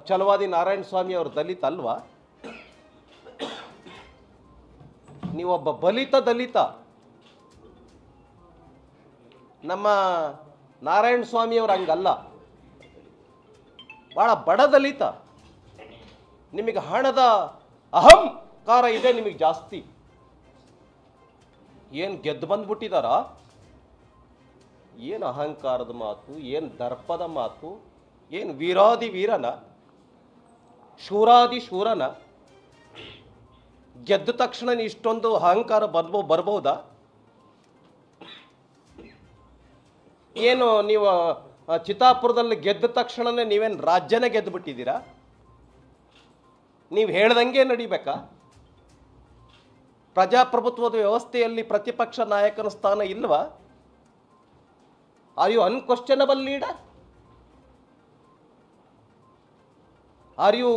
ಛಲವಾದಿ ನಾರಾಯಣ ಸ್ವಾಮಿ ಅವರು ದಲಿತ ಅಲ್ವಾ? ನೀವೊಬ್ಬ ಬಲಿತ ದಲಿತ. ನಮ್ಮ ನಾರಾಯಣ ಸ್ವಾಮಿ ಅವರು ಹಂಗಲ್ಲ, ಭಾಳ ಬಡ ದಲಿತ. ನಿಮಗೆ ಹಣದ ಅಹಂಕಾರ ಇದೆ, ನಿಮಗೆ ಜಾಸ್ತಿ. ಏನು ಗೆದ್ದು ಬಂದ್ಬಿಟ್ಟಿದಾರ? ಏನು ಅಹಂಕಾರದ ಮಾತು, ಏನು ದರ್ಪದ ಮಾತು, ಏನು ವೀರಾದಿ ವೀರನ, ಶೂರಾದಿ ಶೂರನ. ಗೆದ್ದ ತಕ್ಷಣ ಇಷ್ಟೊಂದು ಅಹಂಕಾರ ಬರ್ಬೋದಾ? ಏನು ನೀವು ಚಿತ್ತಾಪುರದಲ್ಲಿ ಗೆದ್ದ ತಕ್ಷಣನೇ ನೀವೇನು ರಾಜ್ಯನೇ ಗೆದ್ದು ಬಿಟ್ಟಿದ್ದೀರಾ? ನೀವು ಹೇಳ್ದಂಗೆ ನಡಿಬೇಕಾ? ಪ್ರಜಾಪ್ರಭುತ್ವದ ವ್ಯವಸ್ಥೆಯಲ್ಲಿ ಪ್ರತಿಪಕ್ಷ ನಾಯಕನ ಸ್ಥಾನ ಇಲ್ವಾ? Are you unquestionable leader? Are you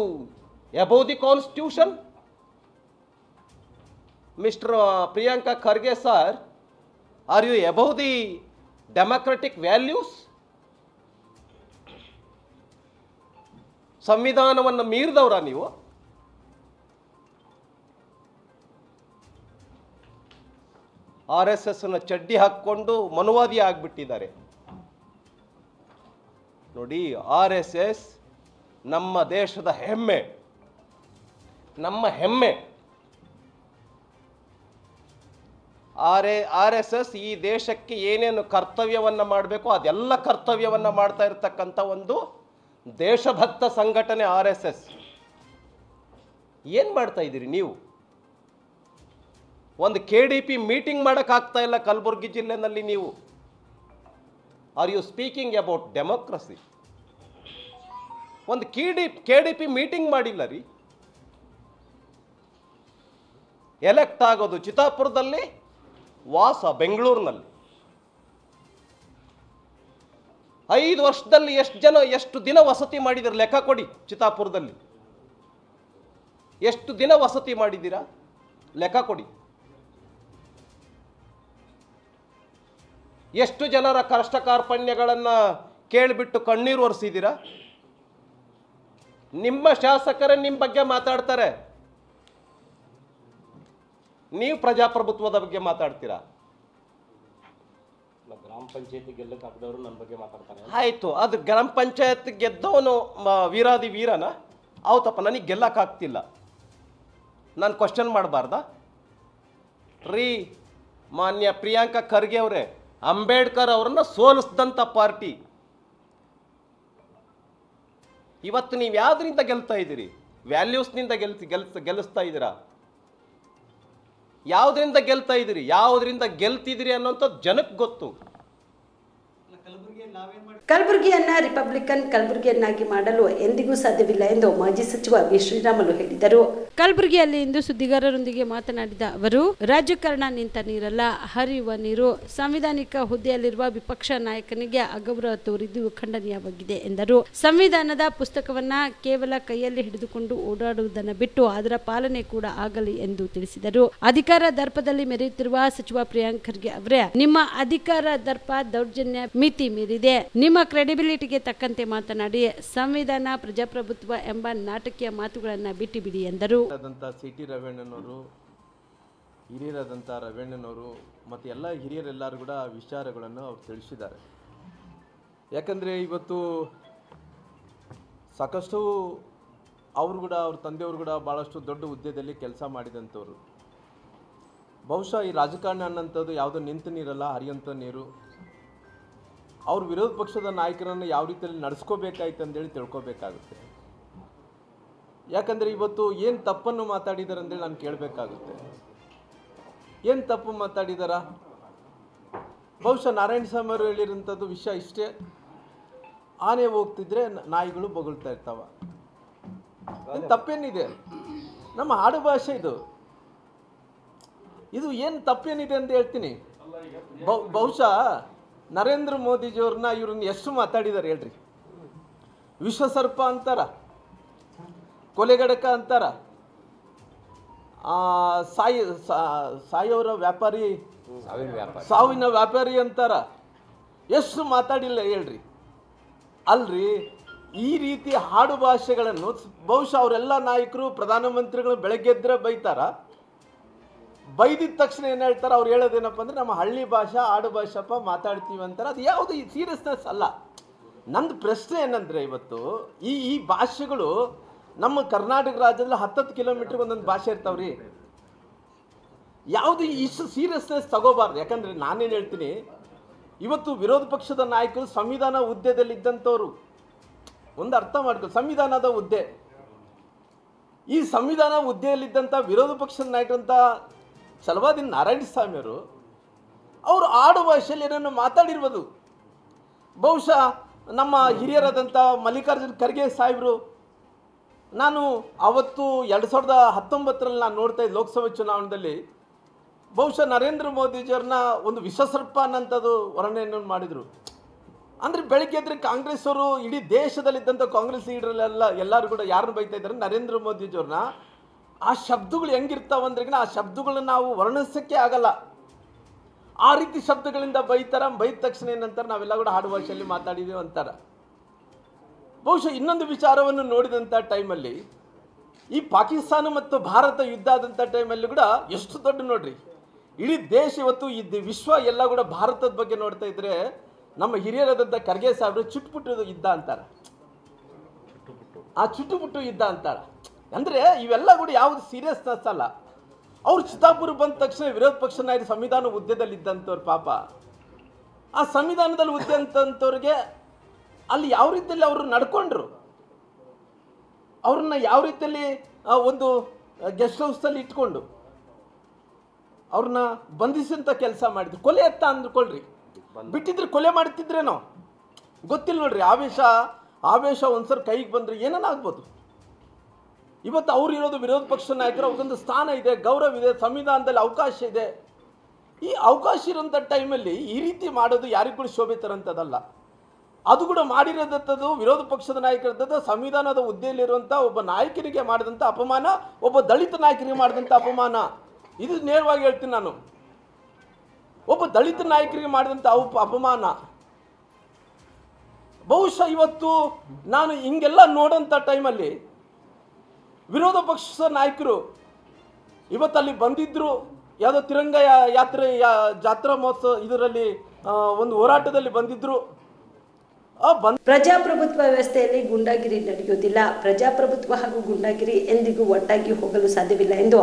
above the constitution? Mister Priyanka Kharge sir, are you above the democratic values? ಸಂವಿಧಾನವನ್ನು ಮೀರಿದವರ ನೀವು? RSSನ ಚಡ್ಡಿ ಹಾಕ್ಕೊಂಡು ಮನುವಾದಿ ಆಗಿಬಿಟ್ಟಿದ್ದಾರೆ ನೋಡಿ. RSS ನಮ್ಮ ದೇಶದ ಹೆಮ್ಮೆ, ನಮ್ಮ ಹೆಮ್ಮೆ. RSS ಈ ದೇಶಕ್ಕೆ ಏನೇನು ಕರ್ತವ್ಯವನ್ನು ಮಾಡಬೇಕು ಅದೆಲ್ಲ ಕರ್ತವ್ಯವನ್ನು ಮಾಡ್ತಾ ಇರತಕ್ಕಂಥ ಒಂದು ದೇಶಭಕ್ತ ಸಂಘಟನೆ RSS. ಏನು ಮಾಡ್ತಾ ಇದ್ದೀರಿ ನೀವು? ಒಂದು KDP ಮೀಟಿಂಗ್ ಮಾಡೋಕ್ಕಾಗ್ತಾ ಇಲ್ಲ ಕಲಬುರಗಿ ಜಿಲ್ಲೆನಲ್ಲಿ ನೀವು. Are you speaking about democracy? ಒಂದು KDP ಮೀಟಿಂಗ್ ಮಾಡಿಲ್ಲ ರೀ. ಎಲೆಕ್ಟ್ ಆಗೋದು ಚಿತ್ತಾಪುರದಲ್ಲಿ, ವಾಸ ಬೆಂಗಳೂರಿನಲ್ಲಿ. 5 ವರ್ಷದಲ್ಲಿ ಎಷ್ಟು ದಿನ ವಸತಿ ಮಾಡಿದ್ದೀರಾ ಲೆಕ್ಕ ಕೊಡಿ. ಚಿತ್ತಾಪುರದಲ್ಲಿ ಎಷ್ಟು ದಿನ ವಸತಿ ಮಾಡಿದ್ದೀರಾ ಲೆಕ್ಕ ಕೊಡಿ. ಎಷ್ಟು ಜನರ ಕಷ್ಟ ಕಾರ್ಪಣ್ಯಗಳನ್ನು ಕೇಳಿಬಿಟ್ಟು ಕಣ್ಣೀರು ಒರೆಸಿದ್ದೀರಾ? ನಿಮ್ಮ ಶಾಸಕರೇ ನಿಮ್ಮ ಬಗ್ಗೆ ಮಾತಾಡ್ತಾರೆ, ನೀವು ಪ್ರಜಾಪ್ರಭುತ್ವದ ಬಗ್ಗೆ ಮಾತಾಡ್ತೀರಾ? ಗ್ರಾಮ ಪಂಚಾಯತಿ ಗೆಲ್ಲಕ್ಕೆ ಹಾಕಿದವರು ನನ್ನ ಬಗ್ಗೆ ಮಾತಾಡ್ತಾರೆ. ಆಯ್ತು, ಅದು ಗ್ರಾಮ ಪಂಚಾಯತ್ ಗೆದ್ದವನು ವೀರಾದಿ ವೀರನ? ಹೌದಪ್ಪ, ನನಗೆ ಗೆಲ್ಲಕ್ಕಾಗ್ತಿಲ್ಲ, ನಾನು ಕ್ವಶನ್ ಮಾಡಬಾರ್ದಾ ರೀ? ಮಾನ್ಯ ಪ್ರಿಯಾಂಕ ಖರ್ಗೆ ಅವರೇ, ಅಂಬೇಡ್ಕರ್ ಅವರನ್ನ ಸೋಲಿಸಿದಂಥ ಪಾರ್ಟಿ. ಇವತ್ತು ನೀವು ಯಾವ್ದ್ರಿಂದ ಗೆಲ್ತಾ ಇದ್ದೀರಿ? ವ್ಯಾಲ್ಯೂಸ್ನಿಂದ ಗೆಲ್ಲಿಸ್ತಾ ಇದ್ದೀರಾ? ಯಾವುದರಿಂದ ಗೆಲ್ತಾ ಇದ್ದೀರಿ, ಯಾವುದರಿಂದ ಗೆಲ್ತಿದ್ದೀರಿ ಅನ್ನೋಂಥದ್ದು ಜನಕ್ಕೆ ಗೊತ್ತು. ಕಲಬುರಗಿಯನ್ನ ರಿಪಬ್ಲಿಕನ್ ಕಲಬುರಗಿಯನ್ನಾಗಿ ಮಾಡಲು ಎಂದಿಗೂ ಸಾಧ್ಯವಿಲ್ಲ ಎಂದು ಮಾಜಿ ಸಚಿವ ವಿ ಶ್ರೀರಾಮುಲು ಹೇಳಿದರು. ಕಲಬುರಗಿಯಲ್ಲಿ ಇಂದು ಸುದ್ದಿಗಾರರೊಂದಿಗೆ ಮಾತನಾಡಿದ ಅವರು, ರಾಜಕಾರಣ ನಿಂತ ನೀರಲ್ಲ, ಹರಿಯುವ ನೀರು. ಸಾಂವಿಧಾನಿಕ ಹುದ್ದೆಯಲ್ಲಿರುವ ವಿಪಕ್ಷ ನಾಯಕನಿಗೆ ಅಗೌರವ ತೋರಿದ್ದು ಖಂಡನೀಯವಾಗಿದೆ ಎಂದರು. ಸಂವಿಧಾನದ ಪುಸ್ತಕವನ್ನ ಕೇವಲ ಕೈಯಲ್ಲಿ ಹಿಡಿದುಕೊಂಡು ಓಡಾಡುವುದನ್ನು ಬಿಟ್ಟು ಅದರ ಪಾಲನೆ ಕೂಡ ಆಗಲಿ ಎಂದು ತಿಳಿಸಿದರು. ಅಧಿಕಾರ ದರ್ಪದಲ್ಲಿ ಮೆರೆಯುತ್ತಿರುವ ಸಚಿವ ಪ್ರಿಯಾಂಕ್ ಖರ್ಗೆ ಅವರೇ, ನಿಮ್ಮ ಅಧಿಕಾರ ದರ್ಪ ದೌರ್ಜನ್ಯ ಮಿತಿ ಮೀರಿದೆ. ನಿಮ್ಮ ಕ್ರೆಡಿಬಿಲಿಟಿಗೆ ತಕ್ಕಂತೆ ಮಾತನಾಡಿ ಸಂವಿಧಾನ ಪ್ರಜಾಪ್ರಭುತ್ವ ಎಂಬ ನಾಟಕೀಯ ಮಾತುಗಳನ್ನು ಬಿಟ್ಟು ಬಿಡಿ ಎಂದರು. CT ರವೀಣ್ಣನವರು, ಹಿರಿಯರಾದಂಥ ರವೀಣ್ಣನವರು ಮತ್ತು ಎಲ್ಲ ಹಿರಿಯರೆಲ್ಲರೂ ಕೂಡ ವಿಚಾರಗಳನ್ನು ಅವ್ರು ತಿಳಿಸಿದ್ದಾರೆ. ಯಾಕಂದರೆ ಇವತ್ತು ಸಾಕಷ್ಟು ಅವರು ಕೂಡ ಅವ್ರ ತಂದೆಯವರು ಕೂಡ ಭಾಳಷ್ಟು ದೊಡ್ಡ ಹುದ್ದೆಯಲ್ಲಿ ಕೆಲಸ ಮಾಡಿದಂಥವ್ರು. ಬಹುಶಃ ಈ ರಾಜಕಾರಣ ಅನ್ನೋಂಥದ್ದು ಯಾವುದೋ ನಿಂತ ನೀರಲ್ಲ, ಹರಿಯುವಂಥ ನೀರು. ಅವ್ರ ವಿರೋಧ ಪಕ್ಷದ ನಾಯಕರನ್ನು ಯಾವ ರೀತಿಯಲ್ಲಿ ನಡೆಸ್ಕೋಬೇಕಾಯ್ತು ಅಂತೇಳಿ ತಿಳ್ಕೊಬೇಕಾಗುತ್ತೆ. ಯಾಕಂದರೆ ಇವತ್ತು ಏನು ತಪ್ಪನ್ನು ಮಾತಾಡಿದ್ದಾರೆ ಅಂತೇಳಿ ನಾನು ಕೇಳಬೇಕಾಗುತ್ತೆ. ಏನು ತಪ್ಪು ಮಾತಾಡಿದಾರ? ಬಹುಶಃ ನಾರಾಯಣ ಸ್ವಾಮಿ ಅವರು ಹೇಳಿರೋಂಥದ್ದು ವಿಷಯ ಇಷ್ಟೇ, ಆನೆ ಹೋಗ್ತಿದ್ರೆ ನಾಯಿಗಳು ಬೊಗಳ್ತಾ ಇರ್ತಾವ. ತಪ್ಪೇನಿದೆ? ನಮ್ಮ ಆಡು ಭಾಷೆ ಇದು. ಇದು ಏನು ತಪ್ಪೇನಿದೆ ಅಂತ ಹೇಳ್ತೀನಿ. ಬಹುಶಃ ನರೇಂದ್ರ ಮೋದಿಜಿಯವ್ರನ್ನ ಇವ್ರನ್ನ ಎಷ್ಟು ಮಾತಾಡಿದ್ದಾರೆ ಹೇಳ್ರಿ. ವಿಶ್ವಸರ್ಪ ಅಂತಾರ, ಕೊಲೆಗಡಕ ಅಂತಾರ, ಸಾಯೋರ ವ್ಯಾಪಾರಿ, ಸಾವಿನ ವ್ಯಾಪಾರಿ ಅಂತಾರ. ಎಷ್ಟು ಮಾತಾಡಿಲ್ಲ ಹೇಳ್ರಿ. ಅಲ್ರಿ, ಈ ರೀತಿ ಹಾಡು ಭಾಷೆಗಳನ್ನು ಬಹುಶಃ ಅವರೆಲ್ಲ ನಾಯಕರು, ಪ್ರಧಾನಮಂತ್ರಿಗಳು ಬೆಳಗ್ಗೆ ಎದ್ರೆ ಬೈತಾರ. ಬೈದಿದ ತಕ್ಷಣ ಏನು ಹೇಳ್ತಾರೆ, ಅವ್ರು ಹೇಳೋದೇನಪ್ಪ ಅಂದರೆ ನಮ್ಮ ಹಳ್ಳಿ ಭಾಷಾ ಆಡು ಭಾಷೆಪ್ಪ ಮಾತಾಡ್ತೀವಿ ಅಂತಾರೆ. ಅದು ಯಾವುದು ಈ ಸೀರಿಯಸ್ನೆಸ್ ಅಲ್ಲ. ನಂದು ಪ್ರಶ್ನೆ ಏನಂದರೆ, ಇವತ್ತು ಈ ಭಾಷೆಗಳು ನಮ್ಮ ಕರ್ನಾಟಕ ರಾಜ್ಯದಲ್ಲಿ 10 ಕಿಲೋಮೀಟ್ರಿಗೆ ಒಂದೊಂದು ಭಾಷೆ ಇರ್ತಾವ್ರಿ. ಯಾವುದು ಇಷ್ಟು ಸೀರಿಯಸ್ನೆಸ್ ತಗೋಬಾರ್ದು. ಯಾಕಂದರೆ ನಾನೇನು ಹೇಳ್ತೀನಿ, ಇವತ್ತು ವಿರೋಧ ಪಕ್ಷದ ನಾಯಕರು ಸಂವಿಧಾನ ಹುದ್ದೆದಲ್ಲಿದ್ದಂಥವ್ರು. ಒಂದು ಅರ್ಥ ಮಾಡ್ಕೊ, ಸಂವಿಧಾನದ ಹುದ್ದೆ, ಈ ಸಂವಿಧಾನ ಹುದ್ದೆಯಲ್ಲಿದ್ದಂಥ ವಿರೋಧ ಪಕ್ಷದ ನಾಯಕರಂತ ಛಲವಾದಿ ನಾರಾಯಣ ಸ್ವಾಮಿಯವರು ಅವರು ಆಡು ಭಾಷೆಯಲ್ಲಿ ಏನನ್ನು ಮಾತಾಡಿರ್ಬೋದು. ಬಹುಶಃ ನಮ್ಮ ಹಿರಿಯರಾದಂಥ ಮಲ್ಲಿಕಾರ್ಜುನ್ ಖರ್ಗೆ ಸಾಹೇಬರು, ನಾನು ಅವತ್ತು 2019ರಲ್ಲಿ ನಾನು ನೋಡ್ತಾ ಇದ್ದೆ ಲೋಕಸಭೆ ಚುನಾವಣೆಯಲ್ಲಿ, ಬಹುಶಃ ನರೇಂದ್ರ ಮೋದಿಜಿಯವ್ರನ್ನ ಒಂದು ವಿಶ್ವಸರ್ಪ ಅನ್ನೋಂಥದ್ದು ವರ್ಣನೆಯನ್ನು ಮಾಡಿದರು. ಅಂದರೆ ಬೆಳಗ್ಗೆ ಎದ್ರೆ ಕಾಂಗ್ರೆಸ್ ಅವರು ಇಡೀ ದೇಶದಲ್ಲಿದ್ದಂಥ ಕಾಂಗ್ರೆಸ್ ಲೀಡರ್ಲೆಲ್ಲ ಎಲ್ಲರೂ ಕೂಡ ಯಾರನ್ನು ಬೈತಾ ಇದ್ದಾರೆ, ನರೇಂದ್ರ ಮೋದಿಜಿಯವ್ರನ್ನ. ಆ ಶಬ್ದಗಳು ಹೆಂಗಿರ್ತಾವಂದ್ರೆ ಆ ಶಬ್ದಗಳನ್ನ ನಾವು ವರ್ಣಿಸೋಕ್ಕೆ ಆಗಲ್ಲ. ಆ ರೀತಿ ಶಬ್ದಗಳಿಂದ ಬೈತಾರ. ಬೈದ ತಕ್ಷಣ ಏನಂತಾರೆ, ನಾವೆಲ್ಲ ಕೂಡ ಆಡು ಭಾಷೆಯಲ್ಲಿ ಮಾತಾಡಿದ್ದೀವಿ ಅಂತಾರೆ. ಬಹುಶಃ ಇನ್ನೊಂದು ವಿಚಾರವನ್ನು ನೋಡಿದಂಥ ಟೈಮಲ್ಲಿ, ಈ ಪಾಕಿಸ್ತಾನ ಮತ್ತು ಭಾರತ ಯುದ್ಧ ಆದಂಥ ಟೈಮಲ್ಲಿ ಕೂಡ ಎಷ್ಟು ದೊಡ್ಡ ನೋಡ್ರಿ, ಇಡೀ ದೇಶ ಇವತ್ತು ವಿಶ್ವ ಎಲ್ಲ ಕೂಡ ಭಾರತದ ಬಗ್ಗೆ ನೋಡ್ತಾ ಇದ್ರೆ, ನಮ್ಮ ಹಿರಿಯರಾದಂಥ ಖರ್ಗೆ ಸಾಹೇಬರು ಚುಟ್ಪುಟ್ಟು ಯುದ್ಧ ಅಂತಾರೆ. ಆ ಚುಟ್ಟುಪುಟ್ಟು ಯುದ್ಧ ಅಂತಾರೆ. ಅಂದರೆ ಇವೆಲ್ಲ ಕೂಡ ಯಾವುದು ಸೀರಿಯಸ್ನೆಸ್ ಅಲ್ಲ. ಅವ್ರು ಚಿತ್ತಾಪುರ ಬಂದ ತಕ್ಷಣ ವಿರೋಧ ಪಕ್ಷ ನಾಯಕರು ಸಂವಿಧಾನ ಹುದ್ದೆದಲ್ಲಿ ಇದ್ದಂಥವ್ರು ಪಾಪ. ಆ ಸಂವಿಧಾನದಲ್ಲಿ ಹುದ್ದೆ ಅಂತಂಥವ್ರಿಗೆ ಅಲ್ಲಿ ಯಾವ ರೀತಿಯಲ್ಲಿ ಅವರು ನಡ್ಕೊಂಡ್ರು, ಅವ್ರನ್ನ ಯಾವ ರೀತಿಯಲ್ಲಿ ಒಂದು ಗೆಸ್ಟ್ ಹೌಸಲ್ಲಿ ಇಟ್ಕೊಂಡು ಅವ್ರನ್ನ ಬಂಧಿಸಂತ ಕೆಲಸ ಮಾಡಿದ್ರು. ಕೊಲೆ ಅಂತ ಅಂದ್ಕೊಳ್ರಿ, ಬಿಟ್ಟಿದ್ರೆ ಕೊಲೆ ಮಾಡ್ತಿದ್ರೇನೋ ಗೊತ್ತಿಲ್ಲ ನೋಡ್ರಿ. ಆವೇಶ ಒಂದ್ಸರಿ ಕೈಗೆ ಬಂದ್ರೆ ಏನೇನಾಗ್ಬೋದು. ಇವತ್ತು ಅವ್ರು ಇರೋದು ವಿರೋಧ ಪಕ್ಷ ನಾಯಕರು, ಅವ್ರಿಗೊಂದು ಸ್ಥಾನ ಇದೆ, ಗೌರವ ಇದೆ, ಸಂವಿಧಾನದಲ್ಲಿ ಅವಕಾಶ ಇದೆ. ಈ ಅವಕಾಶ ಇರೋಂಥ ಟೈಮಲ್ಲಿ ಈ ರೀತಿ ಮಾಡೋದು ಯಾರಿಗೂ ಕೂಡ ಶೋಭೆ ತರಂಥದ್ದಲ್ಲ. ಅದು ಕೂಡ ಮಾಡಿರೋದಂಥದ್ದು ವಿರೋಧ ಪಕ್ಷದ ನಾಯಕರದ್ದು ಸಂವಿಧಾನದ ಹುದ್ದೆಯಲ್ಲಿರುವಂಥ ಒಬ್ಬ ನಾಯಕನಿಗೆ ಮಾಡಿದಂಥ ಅಪಮಾನ, ಒಬ್ಬ ದಲಿತ ನಾಯಕರಿಗೆ ಮಾಡಿದಂಥ ಅಪಮಾನ. ಇದು ನೇರವಾಗಿ ಹೇಳ್ತೀನಿ ನಾನು. ಒಬ್ಬ ದಲಿತ ನಾಯಕರಿಗೆ ಮಾಡಿದಂಥ ಅಪಮಾನ. ಬಹುಶಃ ಇವತ್ತು ನಾನು ಹಿಂಗೆಲ್ಲ ನೋಡೋಂಥ ಟೈಮಲ್ಲಿ ವಿರೋಧ ಪಕ್ಷದ ನಾಯಕರು ಇವತ್ತಲ್ಲಿ ಬಂದಿದ್ರು. ಯಾವುದೋ ತಿರಂಗ ಯಾತ್ರೆ ಜಾತ್ರಾ ಮಹೋತ್ಸವ ಇದರಲ್ಲಿ ಒಂದು ಹೋರಾಟದಲ್ಲಿ ಬಂದಿದ್ರು. ಪ್ರಜಾಪ್ರಭುತ್ವ ವ್ಯವಸ್ಥೆಯಲ್ಲಿ ಗುಂಡಾಗಿರಿ ನಡೆಯುವುದಿಲ್ಲ. ಪ್ರಜಾಪ್ರಭುತ್ವ ಹಾಗೂ ಗುಂಡಾಗಿರಿ ಎಂದಿಗೂ ಒಟ್ಟಾಗಿ ಹೋಗಲು ಸಾಧ್ಯವಿಲ್ಲ ಎಂದು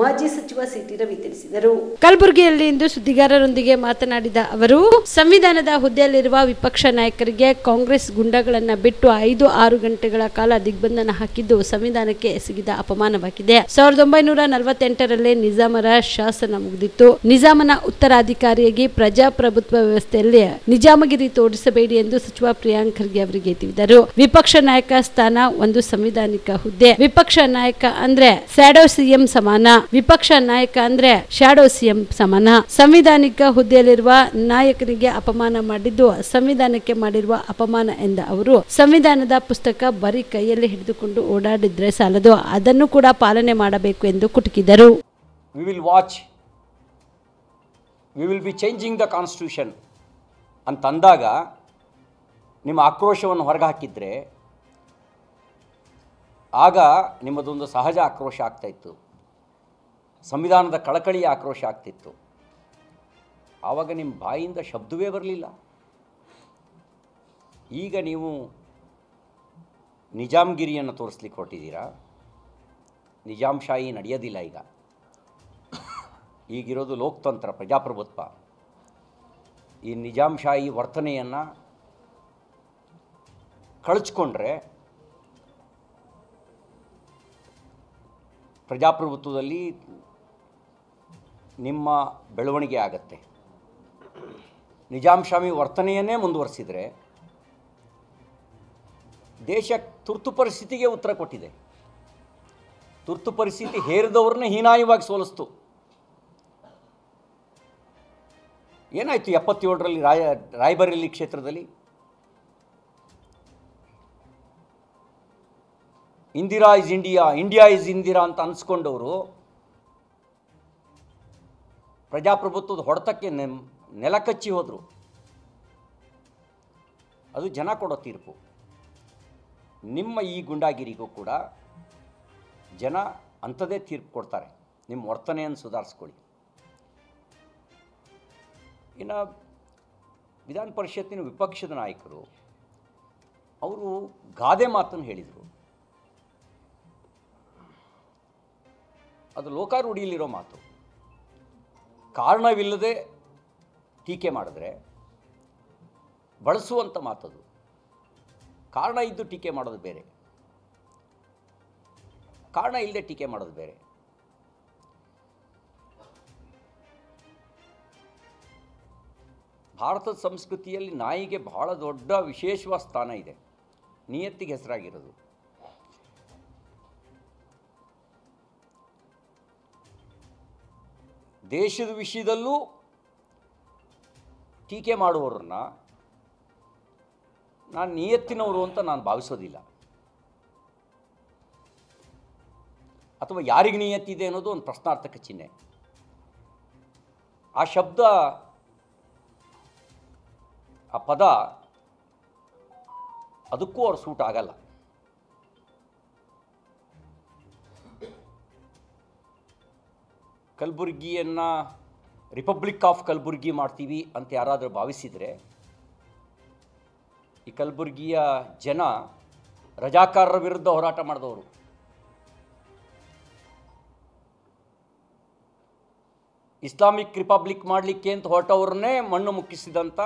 ಮಾಜಿ ಸಚಿವ ಸಿಟಿ ರವಿ ತಿಳಿಸಿದರು. ಕಲಬುರಗಿಯಲ್ಲಿ ಇಂದು ಸುದ್ದಿಗಾರರೊಂದಿಗೆ ಮಾತನಾಡಿದ ಅವರು, ಸಂವಿಧಾನದ ಹುದ್ದೆಯಲ್ಲಿರುವ ವಿಪಕ್ಷ ನಾಯಕರಿಗೆ ಕಾಂಗ್ರೆಸ್ ಗುಂಡಾಗಳನ್ನ ಬಿಟ್ಟು 5-6 ಗಂಟೆಗಳ ಕಾಲ ದಿಗ್ಬಂಧನ ಹಾಕಿದ್ದು ಸಂವಿಧಾನಕ್ಕೆ ಎಸಗಿದ ಅಪಮಾನವಾಗಿದೆ. 1948ರಲ್ಲಿ ನಿಜಾಮರ ಶಾಸನ ಮುಗಿದಿತ್ತು. ನಿಜಾಮನ ಉತ್ತರಾಧಿಕಾರಿಯಾಗಿ ಪ್ರಜಾಪ್ರಭುತ್ವ ವ್ಯವಸ್ಥೆಯಲ್ಲಿ ನಿಜಾಮಗಿರಿ ತೋರಿಸಬೇಡಿ ಎಂದು ಸಚಿವ ಪ್ರಿಯಾಂಕ್ ಖರ್ಗೆ ಅವರಿಗೆ ತಿಳಿಸಿದರು. ವಿಪಕ್ಷ ನಾಯಕ ಸ್ಥಾನ ಒಂದು ಸಂವಿಧಾನಿಕ ಹುದ್ದೆ. ವಿಪಕ್ಷ ನಾಯಕ ಅಂದ್ರೆ ಸ್ಯಾಡೋ ಸಿಎಂ ಸಮಾನ. ವಿಪಕ್ಷ ನಾಯಕ ಅಂದ್ರೆ ಶಾಡೋ ಸಿಎಂ ಸಮಾನ. ಸಂವಿಧಾನಿಕ ಹುದ್ದೆಯಲ್ಲಿರುವ ನಾಯಕನಿಗೆ ಅಪಮಾನ ಮಾಡಿದ್ದು ಸಂವಿಧಾನಕ್ಕೆ ಮಾಡಿರುವ ಅಪಮಾನ ಎಂದ ಅವರು, ಸಂವಿಧಾನದ ಪುಸ್ತಕ ಬರೀ ಕೈಯಲ್ಲಿ ಹಿಡಿದುಕೊಂಡು ಓಡಾಡಿದ್ರೆ ಸಾಲದು, ಅದನ್ನು ಕೂಡ ಪಾಲನೆ ಮಾಡಬೇಕು ಎಂದು ಕುಟುಕಿದರು. We will watch. We will be changing the constitution ಅಂತಂದಾಗ ನಿಮ್ಮ ಆಕ್ರೋಶವನ್ನು ಹೊರಗೆ ಹಾಕಿದರೆ ಆಗ ನಿಮ್ಮದೊಂದು ಸಹಜ ಆಕ್ರೋಶ ಆಗ್ತಾಯಿತ್ತು, ಸಂವಿಧಾನದ ಕಳಕಳಿಯ ಆಕ್ರೋಶ ಆಗ್ತಿತ್ತು. ಆವಾಗ ನಿಮ್ಮ ಬಾಯಿಂದ ಶಬ್ದವೇ ಬರಲಿಲ್ಲ. ಈಗ ನೀವು ನಿಜಾಮ್ಗಿರಿಯನ್ನು ತೋರಿಸ್ಲಿಕ್ಕೆ ಹೊರಟಿದ್ದೀರಾ. ನಿಜಾಮ್ಶಾಹಿ ನಡೆಯೋದಿಲ್ಲ. ಈಗಿರೋದು ಲೋಕತಂತ್ರ, ಪ್ರಜಾಪ್ರಭುತ್ವ. ಈ ನಿಜಾಮ್ಶಾಹಿ ವರ್ತನೆಯನ್ನು ಕಳಚ್ಕೊಂಡ್ರೆ ಪ್ರಜಾಪ್ರಭುತ್ವದಲ್ಲಿ ನಿಮ್ಮ ಬೆಳವಣಿಗೆ ಆಗತ್ತೆ. ನಿಜಾಮ್ಶಾಹಿ ವರ್ತನೆಯನ್ನೇ ಮುಂದುವರಿಸಿದರೆ ದೇಶ ತುರ್ತು ಪರಿಸ್ಥಿತಿಗೆ ಉತ್ತರ ಕೊಟ್ಟಿದೆ. ತುರ್ತು ಪರಿಸ್ಥಿತಿ ಹೇರಿದವ್ರನ್ನೇ ಹೀನಾಯವಾಗಿ ಸೋಲಿಸ್ತು. ಏನಾಯಿತು 77ರಲ್ಲಿ ರಾಯಬರೇಲಿ ಕ್ಷೇತ್ರದಲ್ಲಿ? Indira is India, India is Indira ಅಂತ ಅನ್ಸ್ಕೊಂಡವರು ಪ್ರಜಾಪ್ರಭುತ್ವದ ಹೊಡೆತಕ್ಕೆ ನೆಲಕಚ್ಚಿ ಹೋದರು. ಅದು ಜನ ಕೊಡೋ ತೀರ್ಪು. ನಿಮ್ಮ ಈ ಗುಂಡಾಗಿರಿಗೂ ಕೂಡ ಜನ ಅಂಥದ್ದೇ ತೀರ್ಪು ಕೊಡ್ತಾರೆ. ನಿಮ್ಮ ವರ್ತನೆಯನ್ನು ಸುಧಾರಿಸ್ಕೊಳ್ಳಿ. ಇನ್ನು ವಿಧಾನ ಪರಿಷತ್ತಿನ ವಿಪಕ್ಷದ ನಾಯಕರು ಅವರು ಗಾದೆ ಮಾತನ್ನು ಹೇಳಿದರು. ಅದು ಲೋಕಾರೂಢಿಯಲ್ಲಿರೋ ಮಾತು. ಕಾರಣವಿಲ್ಲದೆ ಟೀಕೆ ಮಾಡಿದ್ರೆ ಬಳಸುವಂಥ ಮಾತದು. ಕಾರಣ ಇದ್ದು ಟೀಕೆ ಮಾಡೋದು ಬೇರೆ, ಕಾರಣ ಇಲ್ಲದೆ ಟೀಕೆ ಮಾಡೋದು ಬೇರೆ. ಭಾರತದ ಸಂಸ್ಕೃತಿಯಲ್ಲಿ ನಾಯಿಗೆ ಬಹಳ ದೊಡ್ಡ ವಿಶೇಷವಾದ ಸ್ಥಾನ ಇದೆ. ನಿಯತ್ತಿಗೆ ಹೆಸರಾಗಿರೋದು. ದೇಶದ ವಿಷಯದಲ್ಲೂ ಟೀಕೆ ಮಾಡುವವ್ರನ್ನ ನಾನು ನಿಯತ್ತಿನವರು ಅಂತ ನಾನು ಭಾವಿಸೋದಿಲ್ಲ. ಅಥವಾ ಯಾರಿಗೆ ನಿಯತ್ತಿದೆ ಅನ್ನೋದು ಒಂದು ಪ್ರಶ್ನಾರ್ಥಕ ಚಿಹ್ನೆ. ಆ ಶಬ್ದ, ಆ ಪದ ಅದಕ್ಕೂ ಅವ್ರು ಸೂಟ್ ಆಗಲ್ಲ. ಕಲಬುರ್ಗಿಯನ್ನು ರಿಪಬ್ಲಿಕ್ ಆಫ್ ಕಲಬುರ್ಗಿ ಮಾಡ್ತೀವಿ ಅಂತ ಯಾರಾದರೂ ಭಾವಿಸಿದರೆ, ಈ ಕಲಬುರ್ಗಿಯ ಜನ ರಜಾಕಾರರ ವಿರುದ್ಧ ಹೋರಾಟ ಮಾಡಿದವರು. ಇಸ್ಲಾಮಿಕ್ ರಿಪಬ್ಲಿಕ್ ಮಾಡಲಿಕ್ಕೆ ಅಂತ ಹೊರಟವ್ರನ್ನೇ ಮಣ್ಣು ಮುಕ್ಕಿಸಿದಂಥ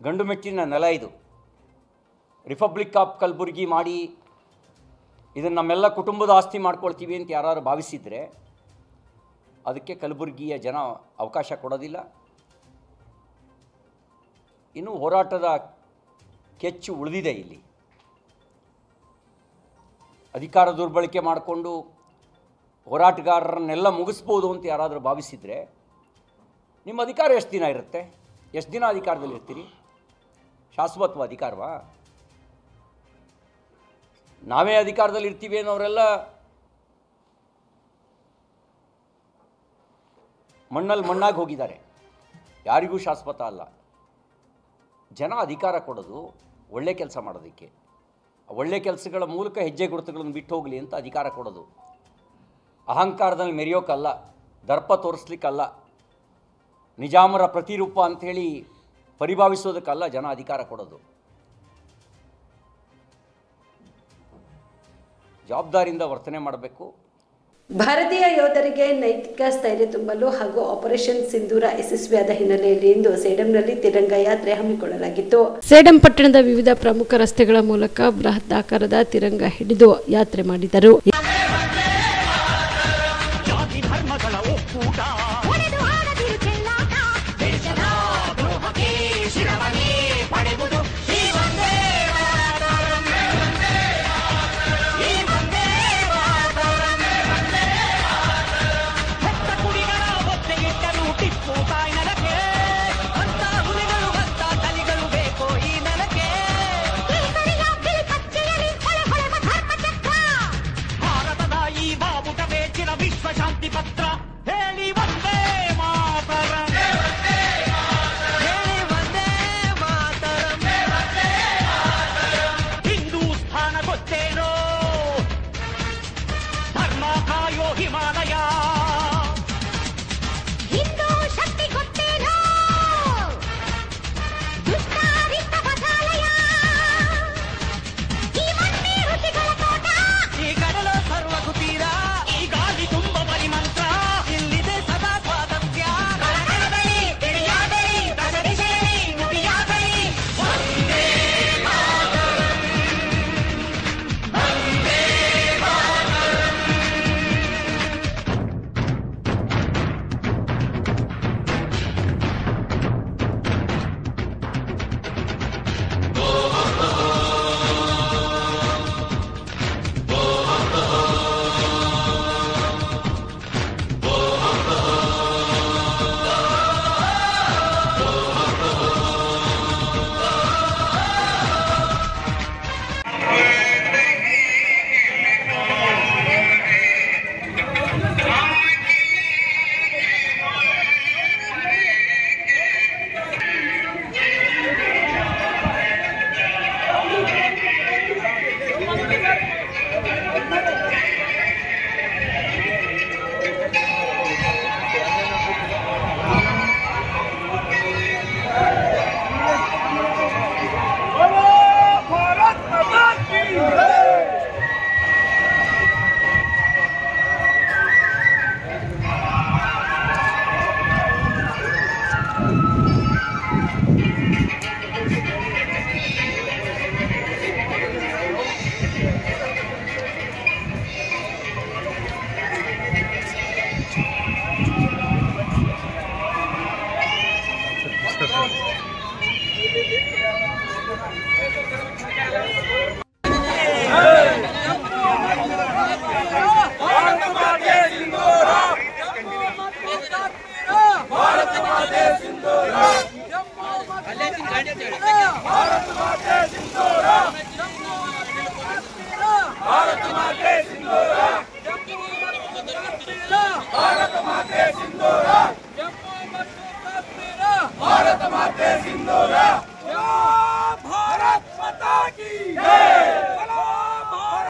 ಗಂಡು ಮೆಟ್ಟಿನ ನೆಲ ಇದು. ರಿಪಬ್ಲಿಕ್ ಆಫ್ ಕಲಬುರ್ಗಿ ಮಾಡಿ ಇದನ್ನು ನಮ್ಮೆಲ್ಲ ಕುಟುಂಬದ ಆಸ್ತಿ ಮಾಡ್ಕೊಳ್ತೀವಿ ಅಂತ ಯಾರು ಭಾವಿಸಿದರೆ ಅದಕ್ಕೆ ಕಲಬುರ್ಗಿಯ ಜನ ಅವಕಾಶ ಕೊಡೋದಿಲ್ಲ. ಇನ್ನು ಹೋರಾಟದ ಕೆಚ್ಚು ಉಳಿದಿದೆ ಇಲ್ಲಿ. ಅಧಿಕಾರ ದುರ್ಬಳಕೆ ಮಾಡಿಕೊಂಡು ಹೋರಾಟಗಾರರನ್ನೆಲ್ಲ ಮುಗಿಸ್ಬೋದು ಅಂತ ಯಾರಾದರೂ ಭಾವಿಸಿದರೆ ನಿಮ್ಮ ಅಧಿಕಾರ ಎಷ್ಟು ದಿನ ಇರುತ್ತೆ? ಎಷ್ಟು ದಿನ ಅಧಿಕಾರದಲ್ಲಿ ಇರ್ತೀರಿ? ಶಾಶ್ವತವ ಅಧಿಕಾರವಾ? ನಾವೇ ಅಧಿಕಾರದಲ್ಲಿ ಇರ್ತೀವಿ ಅನ್ನೋರೆಲ್ಲ ಮಣ್ಣಲ್ಲಿ ಮಣ್ಣಾಗಿ ಹೋಗಿದ್ದಾರೆ. ಯಾರಿಗೂ ಶಾಶ್ವತ ಅಲ್ಲ. ಜನ ಅಧಿಕಾರ ಕೊಡೋದು ಒಳ್ಳೆ ಕೆಲಸ ಮಾಡೋದಕ್ಕೆ, ಒಳ್ಳೆ ಕೆಲಸಗಳ ಮೂಲಕ ಹೆಜ್ಜೆ ಗುರುತುಗಳನ್ನು ಬಿಟ್ಟು ಹೋಗಲಿ ಅಂತ ಅಧಿಕಾರ ಕೊಡೋದು. ಅಹಂಕಾರದಲ್ಲಿ ಮೆರೆಯೋಕ್ಕಲ್ಲ, ದರ್ಪ ತೋರಿಸ್ಲಿಕ್ಕಲ್ಲ, ನಿಜಾಮರ ಪ್ರತಿರೂಪ ಅಂಥೇಳಿ ಪರಿಭಾವಿಸೋದಕ್ಕಲ್ಲ ಜನ ಅಧಿಕಾರ ಕೊಡೋದು. ಜವಾಬ್ದಾರಿಯಿಂದ ವರ್ತನೆ ಮಾಡಬೇಕು. ಭಾರತೀಯ ಯೋಧರಿಗೆ ನೈತಿಕ ಸ್ಥೈರ್ಯ ತುಂಬಲು ಹಾಗೂ ಆಪರೇಷನ್ ಸಿಂಧೂರ ಯಶಸ್ವಿಯಾದ ಹಿನ್ನೆಲೆಯಲ್ಲಿ ಇಂದು ಸೇಡಂನಲ್ಲಿ ತಿರಂಗ ಯಾತ್ರೆ ಹಮ್ಮಿಕೊಳ್ಳಲಾಗಿತ್ತು. ಸೇಡಂ ಪಟ್ಟಣದ ವಿವಿಧ ಪ್ರಮುಖ ರಸ್ತೆಗಳ ಮೂಲಕ ಬೃಹತ್ ಆಕಾರದ ತಿರಂಗ ಹಿಡಿದು ಯಾತ್ರೆ ಮಾಡಿದರು.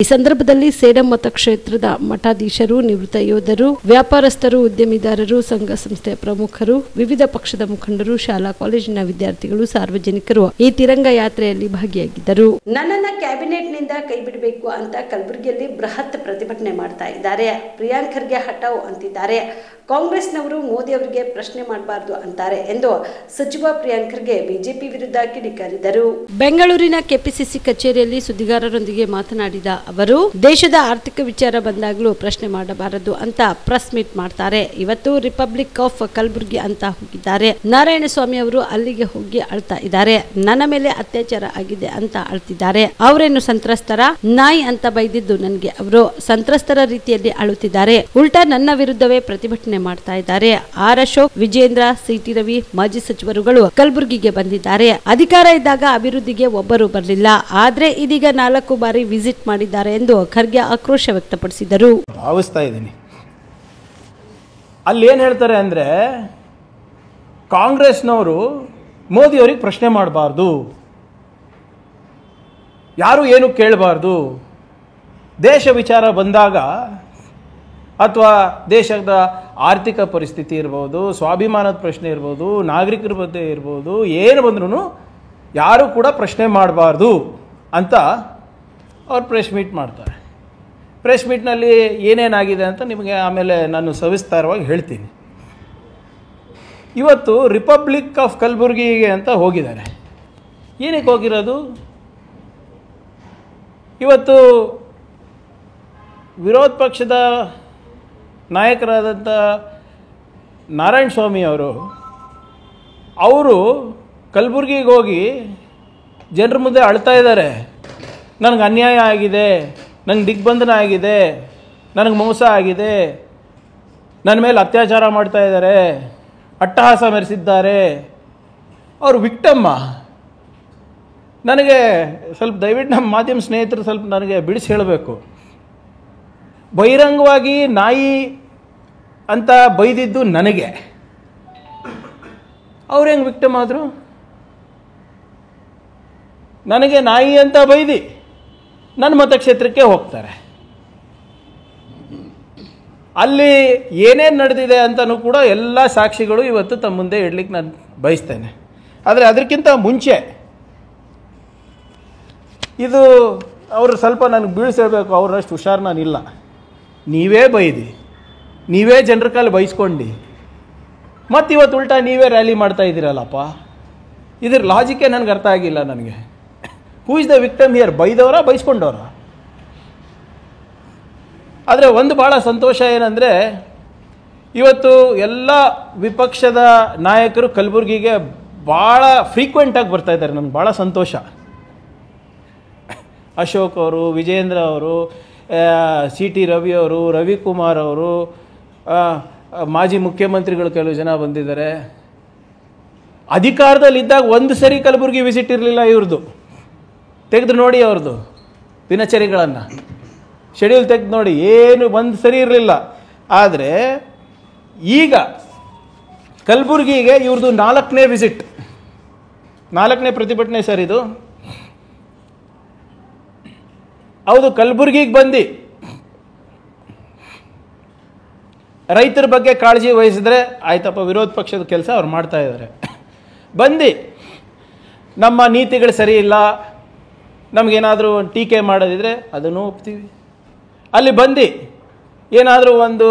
ಈ ಸಂದರ್ಭದಲ್ಲಿ ಸೇಡಂ ಮತಕ್ಷೇತ್ರದ ಮಠಾಧೀಶರು, ನಿವೃತ್ತ ಯೋಧರು, ವ್ಯಾಪಾರಸ್ಥರು, ಉದ್ಯಮಿದಾರರು, ಸಂಘ ಸಂಸ್ಥೆಯ ಪ್ರಮುಖರು, ವಿವಿಧ ಪಕ್ಷದ ಮುಖಂಡರು, ಶಾಲಾ ಕಾಲೇಜಿನ ವಿದ್ಯಾರ್ಥಿಗಳು, ಸಾರ್ವಜನಿಕರು ಈ ತಿರಂಗ ಯಾತ್ರೆಯಲ್ಲಿ ಭಾಗಿಯಾಗಿದ್ದರು. ನನ್ನನ್ನ ಕ್ಯಾಬಿನೆಟ್ನಿಂದ ಕೈಬಿಡಬೇಕು ಅಂತ ಕಲಬುರಗಿಯಲ್ಲಿ ಬೃಹತ್ ಪ್ರತಿಭಟನೆ ಮಾಡ್ತಾ ಇದ್ದಾರೆ. ಪ್ರಿಯಾಂಕ್ ಖರ್ಗೆ ಹಠಾವ್ ಅಂತಿದ್ದಾರೆ. ಕಾಂಗ್ರೆಸ್ನವರು ಮೋದಿ ಅವರಿಗೆ ಪ್ರಶ್ನೆ ಮಾಡಬಾರದು ಅಂತಾರೆ ಎಂದು ಸಚಿವ ಪ್ರಿಯಾಂಕ್ ಖರ್ಗೆ ಬಿಜೆಪಿ ವಿರುದ್ಧ ಕಿಡಿಕಾರಿದರು. ಬೆಂಗಳೂರಿನ ಕೆಪಿಸಿಸಿ ಕಚೇರಿಯಲ್ಲಿ ಸುದ್ದಿಗಾರರೊಂದಿಗೆ ಮಾತನಾಡಿದ ಅವರು, ದೇಶದ ಆರ್ಥಿಕ ವಿಚಾರ ಬಂದಾಗಲೂ ಪ್ರಶ್ನೆ ಮಾಡಬಾರದು ಅಂತ ಪ್ರೆಸ್ ಮೀಟ್ ಮಾಡ್ತಾರೆ. ಇವತ್ತು ರಿಪಬ್ಲಿಕ್ ಆಫ್ ಕಲಬುರ್ಗಿ ಅಂತ ಹೋಗಿದ್ದಾರೆ. ನಾರಾಯಣಸ್ವಾಮಿ ಅವರು ಅಲ್ಲಿಗೆ ಹೋಗಿ ಅಳ್ತಾ ಇದ್ದಾರೆ. ನನ್ನ ಮೇಲೆ ಅತ್ಯಾಚಾರ ಆಗಿದೆ ಅಂತ ಅಳ್ತಿದ್ದಾರೆ. ಅವರೇನು ಸಂತ್ರಸ್ತರ ನಾಯಿ ಅಂತ ಬೈದಿದ್ದು ನನಗೆ. ಅವರು ಸಂತ್ರಸ್ತರ ರೀತಿಯಲ್ಲಿ ಅಳುತ್ತಿದ್ದಾರೆ. ಉಲ್ಟಾ ನನ್ನ ವಿರುದ್ಧವೇ ಪ್ರತಿಭಟನೆ ಮಾಡ್ತಾ ಇದ್ದಾರೆ. ಆರ್ ಅಶೋಕ್, ವಿಜೇಂದ್ರ, ಸಿಟಿ ರವಿ ಮಾಜಿ ಸಚಿವರುಗಳು ಕಲಬುರ್ಗಿಗೆ ಬಂದಿದ್ದಾರೆ. ಅಧಿಕಾರ ಇದ್ದಾಗ ಅಭಿವೃದ್ಧಿಗೆ ಒಬ್ಬರು ಬರಲಿಲ್ಲ. ಆದ್ರೆ ಇದೀಗ 4 ಬಾರಿ ವಿಸಿಟ್ ಮಾಡಿದ್ದಾರೆ ಎಂದು ಖರ್ಗೆ ಆಕ್ರೋಶ ವ್ಯಕ್ತಪಡಿಸಿದರು. ಭಾವಿಸ್ತಾ ಇದ್ದೀನಿ. ಅಲ್ಲಿ ಏನು ಹೇಳ್ತಾರೆ ಅಂದರೆ, ಕಾಂಗ್ರೆಸ್ನವರು ಮೋದಿ ಅವರಿಗೆ ಪ್ರಶ್ನೆ ಮಾಡಬಾರ್ದು, ಯಾರು ಏನು ಕೇಳಬಾರ್ದು, ದೇಶ ವಿಚಾರ ಬಂದಾಗ ಅಥವಾ ದೇಶದ ಆರ್ಥಿಕ ಪರಿಸ್ಥಿತಿ ಇರ್ಬೋದು, ಸ್ವಾಭಿಮಾನದ ಪ್ರಶ್ನೆ ಇರ್ಬೋದು, ನಾಗರಿಕರ ಬಗ್ಗೆ ಇರ್ಬೋದು, ಏನು ಬಂದ್ರೂ ಯಾರು ಕೂಡ ಪ್ರಶ್ನೆ ಮಾಡಬಾರ್ದು ಅಂತ ಅವ್ರು ಪ್ರೆಸ್ ಮೀಟ್ ಮಾಡ್ತಾರೆ. ಪ್ರೆಸ್ ಮೀಟ್ನಲ್ಲಿ ಏನೇನಾಗಿದೆ ಅಂತ ನಿಮಗೆ ಆಮೇಲೆ ನಾನು ಸವಿಸ್ತಾರವಾಗಿ ಹೇಳ್ತೀನಿ. ಇವತ್ತು ರಿಪಬ್ಲಿಕ್ ಆಫ್ ಕಲಬುರ್ಗಿಗೆ ಅಂತ ಹೋಗಿದ್ದಾರೆ. ಏನಕ್ಕೆ ಹೋಗಿರೋದು? ಇವತ್ತು ವಿರೋಧ ಪಕ್ಷದ ನಾಯಕರಾದಂಥ ನಾರಾಯಣಸ್ವಾಮಿ ಅವರು ಕಲಬುರ್ಗಿಗೆ ಹೋಗಿ ಜನರ ಮುಂದೆ ಅಳ್ತಾ ಇದ್ದಾರೆ. ನನಗೆ ಅನ್ಯಾಯ ಆಗಿದೆ, ನನಗೆ ದಿಗ್ಬಂಧನ ಆಗಿದೆ, ನನಗೆ ಮೋಸ ಆಗಿದೆ, ನನ್ನ ಮೇಲೆ ಅತ್ಯಾಚಾರ ಮಾಡ್ತಾ ಇದ್ದಾರೆ, ಅಟ್ಟಹಾಸ ಮೆರೆಸಿದ್ದಾರೆ. ಅವರು ವಿಕ್ಟಮ್ಮ. ನನಗೆ ಸ್ವಲ್ಪ ದಯವಿಟ್ಟು ನಮ್ಮ ಮಾಧ್ಯಮ ಸ್ನೇಹಿತರು ಸ್ವಲ್ಪ ನನಗೆ ಬಿಡಿಸಿ ಹೇಳಬೇಕು. ಬಹಿರಂಗವಾಗಿ ನಾಯಿ ಅಂತ ಬೈದಿದ್ದು ನನಗೆ, ಅವ್ರು ಹೆಂಗೆ ವಿಕ್ಟಮ್ ಆದರು? ನನಗೆ ನಾಯಿ ಅಂತ ಬೈದಿ ನನ್ನ ಮತಕ್ಷೇತ್ರಕ್ಕೆ ಹೋಗ್ತಾರೆ. ಅಲ್ಲಿ ಏನೇನು ನಡೆದಿದೆ ಅಂತಲೂ ಕೂಡ ಎಲ್ಲ ಸಾಕ್ಷಿಗಳು ಇವತ್ತು ತಮ್ಮ ಮುಂದೆ ಇಡ್ಲಿಕ್ಕೆ ನಾನು ಬಯಸ್ತೇನೆ. ಆದರೆ ಅದಕ್ಕಿಂತ ಮುಂಚೆ ಇದು ಅವರು ಸ್ವಲ್ಪ ನನಗೆ ಬೀಳಿಸಿರ್ಬೇಕು. ಅವರಷ್ಟು ಹುಷಾರು ನಾನಿಲ್ಲ. ನೀವೇ ಬೈದಿ, ನೀವೇ ಜನರ ಕಾಲ ಬೈಸ್ಕೊಂಡು ಮತ್ತು ಇವತ್ತು ಉಲ್ಟಾ ನೀವೇ ರ್ಯಾಲಿ ಮಾಡ್ತಾ ಇದ್ದೀರಲ್ಲಪ್ಪ. ಇದ್ರ ಲಾಜಿಕೇ ನನಗೆ ಅರ್ಥ ಆಗಿಲ್ಲ. ನನಗೆ who is the victim here? ಬೈದವರ ಬೈಸ್ಕೊಂಡವರ? ಆದರೆ ಒಂದು ಭಾಳ ಸಂತೋಷ ಏನಂದರೆ, ಇವತ್ತು ಎಲ್ಲ ವಿಪಕ್ಷದ ನಾಯಕರು ಕಲಬುರ್ಗಿಗೆ ಭಾಳ ಫ್ರೀಕ್ವೆಂಟಾಗಿ ಬರ್ತಾ ಇದ್ದಾರೆ. ನನಗೆ ಭಾಳ ಸಂತೋಷ. ಅಶೋಕ್ ಅವರು, ವಿಜೇಂದ್ರ ಅವರು, ಸಿಟಿ ರವಿ ಅವರು, ರವಿಕುಮಾರ್ ಅವರು, ಮಾಜಿ ಮುಖ್ಯಮಂತ್ರಿಗಳು ಕೆಲವು ಜನ ಬಂದಿದ್ದಾರೆ. ಅಧಿಕಾರದಲ್ಲಿದ್ದಾಗ ಒಂದು ಸರಿ ಕಲಬುರ್ಗಿ ವಿಸಿಟ್ ಇರಲಿಲ್ಲ ಇವ್ರದ್ದು. ತೆಗೆದು ನೋಡಿ ಅವ್ರದ್ದು ದಿನಚರಿಗಳನ್ನು, ಶೆಡ್ಯೂಲ್ ತೆಗೆದು ನೋಡಿ, ಏನು ಒಂದು ಸರಿ ಇರಲಿಲ್ಲ. ಆದರೆ ಈಗ ಕಲಬುರ್ಗಿಗೆ ಇವ್ರದ್ದು 4ನೇ ವಿಸಿಟ್, 4ನೇ ಪ್ರತಿಭಟನೆ ಸರ್ ಇದು. ಹೌದು, ಕಲಬುರ್ಗಿಗೆ ಬಂದು ರೈತರ ಬಗ್ಗೆ ಕಾಳಜಿ ವಹಿಸಿದ್ರೆ ಆಯ್ತಪ್ಪ, ವಿರೋಧ ಪಕ್ಷದ ಕೆಲಸ ಅವ್ರು ಮಾಡ್ತಾ ಇದ್ದಾರೆ. ಬಂದು ನಮ್ಮ ನೀತಿಗಳು ಸರಿ ಇಲ್ಲ, ನಮಗೇನಾದರೂ ಟೀಕೆ ಮಾಡೋದಿದ್ರೆ ಅದನ್ನು ಒಪ್ತೀವಿ. ಅಲ್ಲಿ ಬಂದು ಏನಾದರೂ ಒಂದು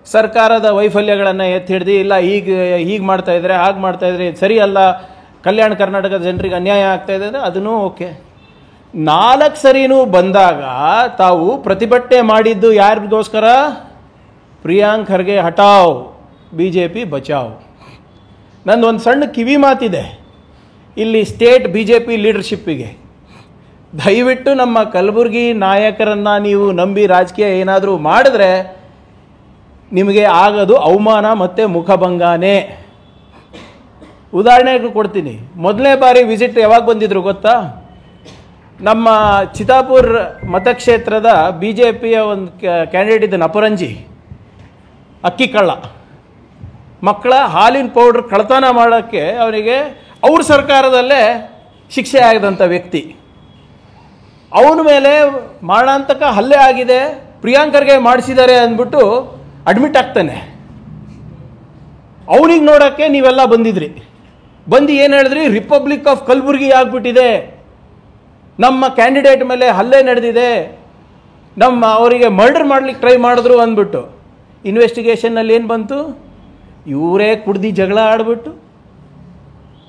ಸರ್ಕಾರದ ವೈಫಲ್ಯಗಳನ್ನು ಎತ್ತಿ ಹಿಡ್ದು, ಇಲ್ಲ ಹೀಗೆ ಮಾಡ್ತಾಯಿದ್ರೆ, ಹಾಗೆ ಮಾಡ್ತಾಯಿದ್ರೆ, ಸರಿ ಅಲ್ಲ, ಕಲ್ಯಾಣ ಕರ್ನಾಟಕದ ಜನರಿಗೆ ಅನ್ಯಾಯ ಆಗ್ತಾಯಿದೆ ಅಂದರೆ ಅದನ್ನೂ ಓಕೆ. 4 ಸರಿನೂ ಬಂದಾಗ ತಾವು ಪ್ರತಿಭಟನೆ ಮಾಡಿದ್ದು ಯಾರಿಗೋಸ್ಕರ? ಪ್ರಿಯಾಂಕ್ ಖರ್ಗೆ ಹಟಾವ್, BJP ಬಚಾವ್. ನಂದು ಒಂದು ಸಣ್ಣ ಕಿವಿ ಮಾತಿದೆ ಇಲ್ಲಿ ಸ್ಟೇಟ್ BJP ಲೀಡರ್ಶಿಪ್ಪಿಗೆ. ದಯವಿಟ್ಟು ನಮ್ಮ ಕಲಬುರ್ಗಿ ನಾಯಕರನ್ನು ನೀವು ನಂಬಿ ರಾಜಕೀಯ ಏನಾದರೂ ಮಾಡಿದ್ರೆ ನಿಮಗೆ ಆಗೋದು ಅವಮಾನ ಮತ್ತು ಮುಖಭಂಗನೇ. ಉದಾಹರಣೆಗೆ ಕೊಡ್ತೀನಿ. ಮೊದಲನೇ ಬಾರಿ ವಿಸಿಟ್ ಯಾವಾಗ ಬಂದಿದ್ರು ಗೊತ್ತಾ? ನಮ್ಮ ಚಿತಾಪುರ್ ಮತಕ್ಷೇತ್ರದ BJPಯ ಒಂದು ಕ್ಯಾಂಡಿಡೇಟ್ ಇದ್ದಾನೆ ಅಪರಂಜಿ, ಅಕ್ಕಿ ಕಳ್ಳ, ಮಕ್ಕಳ ಹಾಲಿನ ಪೌಡ್ರ್ ಕಳ್ಳತನ ಮಾಡೋಕ್ಕೆ ಅವನಿಗೆ ಅವ್ರ ಸರ್ಕಾರದಲ್ಲೇ ಶಿಕ್ಷೆ ಆಗದಂಥ ವ್ಯಕ್ತಿ. ಅವನ ಮೇಲೆ ಮಾರಣಾಂತಕ ಹಲ್ಲೆ ಆಗಿದೆ, ಪ್ರಿಯಾಂಕರ್ಗೆ ಮಾಡಿಸಿದ್ದಾರೆ ಅಂದ್ಬಿಟ್ಟು ಅಡ್ಮಿಟ್ ಆಗ್ತಾನೆ. ಅವನಿಗೆ ನೋಡೋಕ್ಕೆ ನೀವೆಲ್ಲ ಬಂದಿದ್ರಿ. ಬಂದು ಏನು ಹೇಳಿದ್ರಿ? ರಿಪಬ್ಲಿಕ್ ಆಫ್ ಕಲಬುರ್ಗಿ ಆಗ್ಬಿಟ್ಟಿದೆ, ನಮ್ಮ ಕ್ಯಾಂಡಿಡೇಟ್ ಮೇಲೆ ಹಲ್ಲೆ ನಡೆದಿದೆ, ಅವರಿಗೆ ಮರ್ಡರ್ ಮಾಡ್ಲಿಕ್ಕೆ ಟ್ರೈ ಮಾಡಿದ್ರು ಅಂದ್ಬಿಟ್ಟು. ಇನ್ವೆಸ್ಟಿಗೇಷನ್ನಲ್ಲಿ ಏನು ಬಂತು? ಇವರೇ ಕುಡ್ದು ಜಗಳ ಆಡ್ಬಿಟ್ಟು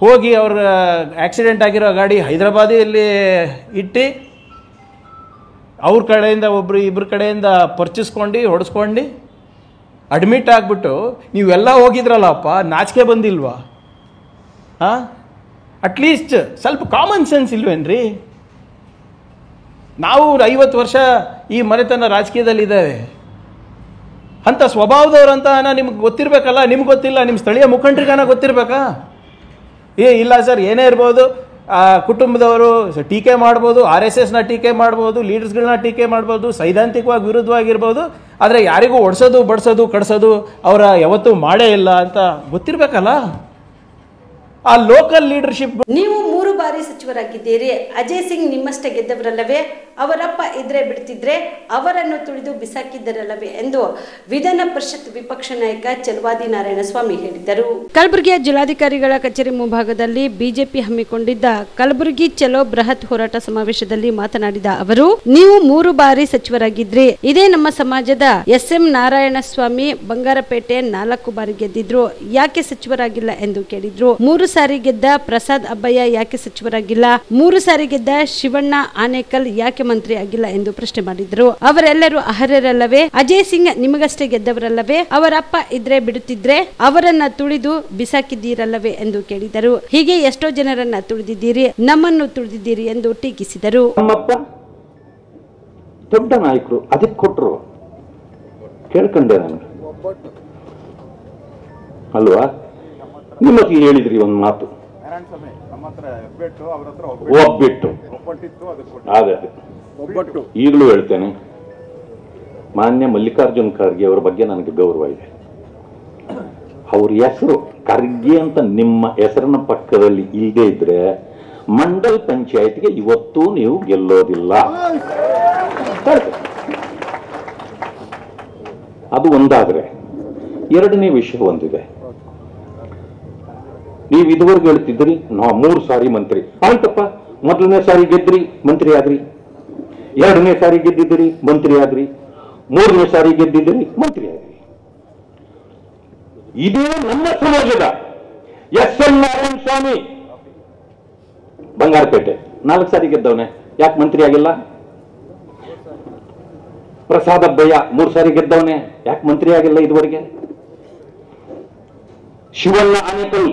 ಹೋಗಿ ಅವ್ರ ಆಕ್ಸಿಡೆಂಟ್ ಆಗಿರೋ ಗಾಡಿ ಹೈದರಾಬಾದಿಯಲ್ಲಿ ಇಟ್ಟು ಅವ್ರ ಕಡೆಯಿಂದ ಇಬ್ಬರ ಕಡೆಯಿಂದ ಪರ್ಚಿಸ್ಕೊಂಡು ಹೊಡೆಸ್ಕೊಂಡು ಅಡ್ಮಿಟ್ ಆಗಿಬಿಟ್ಟು ನೀವೆಲ್ಲ ಹೋಗಿದ್ರಲ್ಲಪ್ಪ, ನಾಚಿಕೆ ಬಂದಿಲ್ವಾ? ಹಾಂ, ಅಟ್ಲೀಸ್ಟ್ ಸ್ವಲ್ಪ ಕಾಮನ್ ಸೆನ್ಸ್ ಇಲ್ವೇನ್ರಿ? ನಾವು 50 ವರ್ಷ ಈ ಮನೆತನ ರಾಜಕೀಯದಲ್ಲಿದ್ದೇವೆ. ಅಂಥ ಸ್ವಭಾವದವ್ರಂತ ನಿಮ್ಗೆ ಗೊತ್ತಿರಬೇಕಲ್ಲ. ನಿಮ್ಗೆ ಗೊತ್ತಿಲ್ಲ, ನಿಮ್ಮ ಸ್ಥಳೀಯ ಮುಖಂಡರಿಗಾನ ಗೊತ್ತಿರಬೇಕಾ? ಇಲ್ಲ ಸರ್, ಏನೇ ಇರ್ಬೋದು, ಕುಟುಂಬದವರು ಟೀಕೆ ಮಾಡ್ಬೋದು, RSSನ ಟೀಕೆ ಮಾಡ್ಬೋದು, ಲೀಡರ್ಸ್ಗಳನ್ನ ಟೀಕೆ ಮಾಡ್ಬೋದು, ಸೈದ್ಧಾಂತಿಕವಾಗಿ ವಿರುದ್ಧವಾಗಿರ್ಬೋದು, ಆದರೆ ಯಾರಿಗೂ ಒಡ್ಸೋದು ಬಡಿಸೋದು ಕಡಿಸೋದು ಅವರ ಯಾವತ್ತೂ ಮಾಡೇ ಇಲ್ಲ ಅಂತ ಗೊತ್ತಿರಬೇಕಲ್ಲ. ಆ ಲೋಕಲ್ ಲೀಡರ್ಶಿಪ್. ನೀವು 3 ಬಾರಿ ಸಚಿವರಾಗಿದ್ದೀರಿ. ಅಜಯ್ ಸಿಂಗ್ ನಿಮ್ಮಷ್ಟೇ ಗೆದ್ದವರಲ್ಲವೇ? ಅವರಪ್ಪ ಇದ್ರೆ ಬಿಡ್ತಿದ್ರೆ ಅವರನ್ನು ತುಳಿದು ಬಿಸಾಕಿದ್ದರಲ್ಲವೇ ಎಂದು ವಿಧಾನ ಪರಿಷತ್ ವಿಪಕ್ಷ ನಾಯಕ ಚಲವಾದಿ ನಾರಾಯಣಸ್ವಾಮಿ ಹೇಳಿದರು. ಕಲಬುರಗಿಯ ಜಿಲ್ಲಾಧಿಕಾರಿಗಳ ಕಚೇರಿ ಮುಂಭಾಗದಲ್ಲಿ ಬಿಜೆಪಿ ಹಮ್ಮಿಕೊಂಡಿದ್ದ ಕಲಬುರಗಿ ಚಲೋ ಬೃಹತ್ ಹೋರಾಟ ಸಮಾವೇಶದಲ್ಲಿ ಮಾತನಾಡಿದ ಅವರು, ನೀವು 3 ಬಾರಿ ಸಚಿವರಾಗಿದ್ರಿ. ಇದೇ ನಮ್ಮ ಸಮಾಜದ SM ನಾರಾಯಣಸ್ವಾಮಿ ಬಂಗಾರಪೇಟೆ 4 ಬಾರಿ ಗೆದ್ದಿದ್ರು, ಯಾಕೆ ಸಚಿವರಾಗಿಲ್ಲ ಎಂದು ಕೇಳಿದ್ರು. 3 ಸಾರಿ ಗೆದ್ದ ಪ್ರಸಾದ್ ಅಬ್ಬಯ್ಯ ಯಾಕೆ ಸಚಿವರಾಗಿಲ್ಲ? 3 ಸಾರಿ ಗೆದ್ದ ಶಿವಣ್ಣ ಆನೇಕಲ್ ಯಾಕೆ ಮಂತ್ರಿ ಆಗಿಲ್ಲ ಎಂದು ಪ್ರಶ್ನೆ ಮಾಡಿದ್ರು. ಅವರೆಲ್ಲರೂ ಅರ್ಹರಲ್ಲವೇ? ಅಜಯ್ ಸಿಂಗ್ ನಿಮಗಷ್ಟೇ ಗೆದ್ದವರಲ್ಲವೇ? ಅವರಪ್ಪ ಇದ್ರೆ ಬಿಡುತ್ತಿದ್ರೆ ಅವರನ್ನ ತುಳಿದು ಬಿಸಾಕಿದ್ದೀರಲ್ಲವೇ ಎಂದು ಕೇಳಿದರು. ಹೀಗೆ ಎಷ್ಟೋ ಜನರನ್ನ ತುಳಿದಿದ್ದೀರಿ, ನಮ್ಮನ್ನು ತುಳಿದಿದ್ದೀರಿ ಎಂದು ಟೀಕಿಸಿದರು. ನಮ್ಮಪ್ಪ ದೊಡ್ಡ ನಾಯಕರು, ಅದಕ್ಕೆ ಕೊಟ್ಟರು ಕೇಳ್ಕೊಂಡೆ ನಾನು ಅಲ್ವಾ? ನಿಮಗೆ ಹೇಳಿದ್ರಿ ಒಂದು ಮಾತು, ಒಬ್ಬಿಟ್ಟು. ಅದೇ ಈಗಲೂ ಹೇಳ್ತೇನೆ, ಮಾನ್ಯ ಮಲ್ಲಿಕಾರ್ಜುನ್ ಖರ್ಗೆ ಅವರ ಬಗ್ಗೆ ನನಗೆ ಗೌರವ ಇದೆ. ಅವ್ರ ಹೆಸರು ಖರ್ಗೆ ಅಂತ ನಿಮ್ಮ ಹೆಸರಿನ ಪಕ್ಕದಲ್ಲಿ ಇಲ್ಲದೆ ಇದ್ರೆ ಮಂಡಲ್ ಪಂಚಾಯತ್ಗೆ ಇವತ್ತೂ ನೀವು ಗೆಲ್ಲೋದಿಲ್ಲ. ಅದು ಒಂದಾದ್ರೆ, ಎರಡನೇ ವಿಷಯ ಒಂದಿದೆ. ನೀವು ಇದುವರೆಗೆ ಹೇಳ್ತಿದ್ರಿ ನಾವು 3 ಸಾರಿ ಮಂತ್ರಿ. ಆಯ್ತಪ್ಪ, ಮೊದಲನೇ ಸಾರಿ ಗೆದ್ರಿ, ಮಂತ್ರಿ ಆದ್ರಿ. 2ನೇ ಸಾರಿ ಗೆದ್ದಿದ್ರಿ, ಮಂತ್ರಿ ಆದ್ರಿ. 3ನೇ ಸಾರಿ ಗೆದ್ದಿದ್ರಿ, ಮಂತ್ರಿ ಆದ್ರಿ. ಇದೇ ನಮ್ಮ ಸಮಾಜದ SM ನಾರಾಯಣಸ್ವಾಮಿ ಬಂಗಾರಪೇಟೆ 4 ಸಾರಿ ಗೆದ್ದವನೆ, ಯಾಕೆ ಮಂತ್ರಿ ಆಗಿಲ್ಲ? ಪ್ರಸಾದ್ ಅಬ್ಬಯ್ಯ 3 ಸಾರಿ ಗೆದ್ದವನೆ, ಯಾಕೆ ಮಂತ್ರಿ ಆಗಿಲ್ಲ ಇದುವರೆಗೆ? ಶಿವಣ್ಣ ಆನೇಕಲ್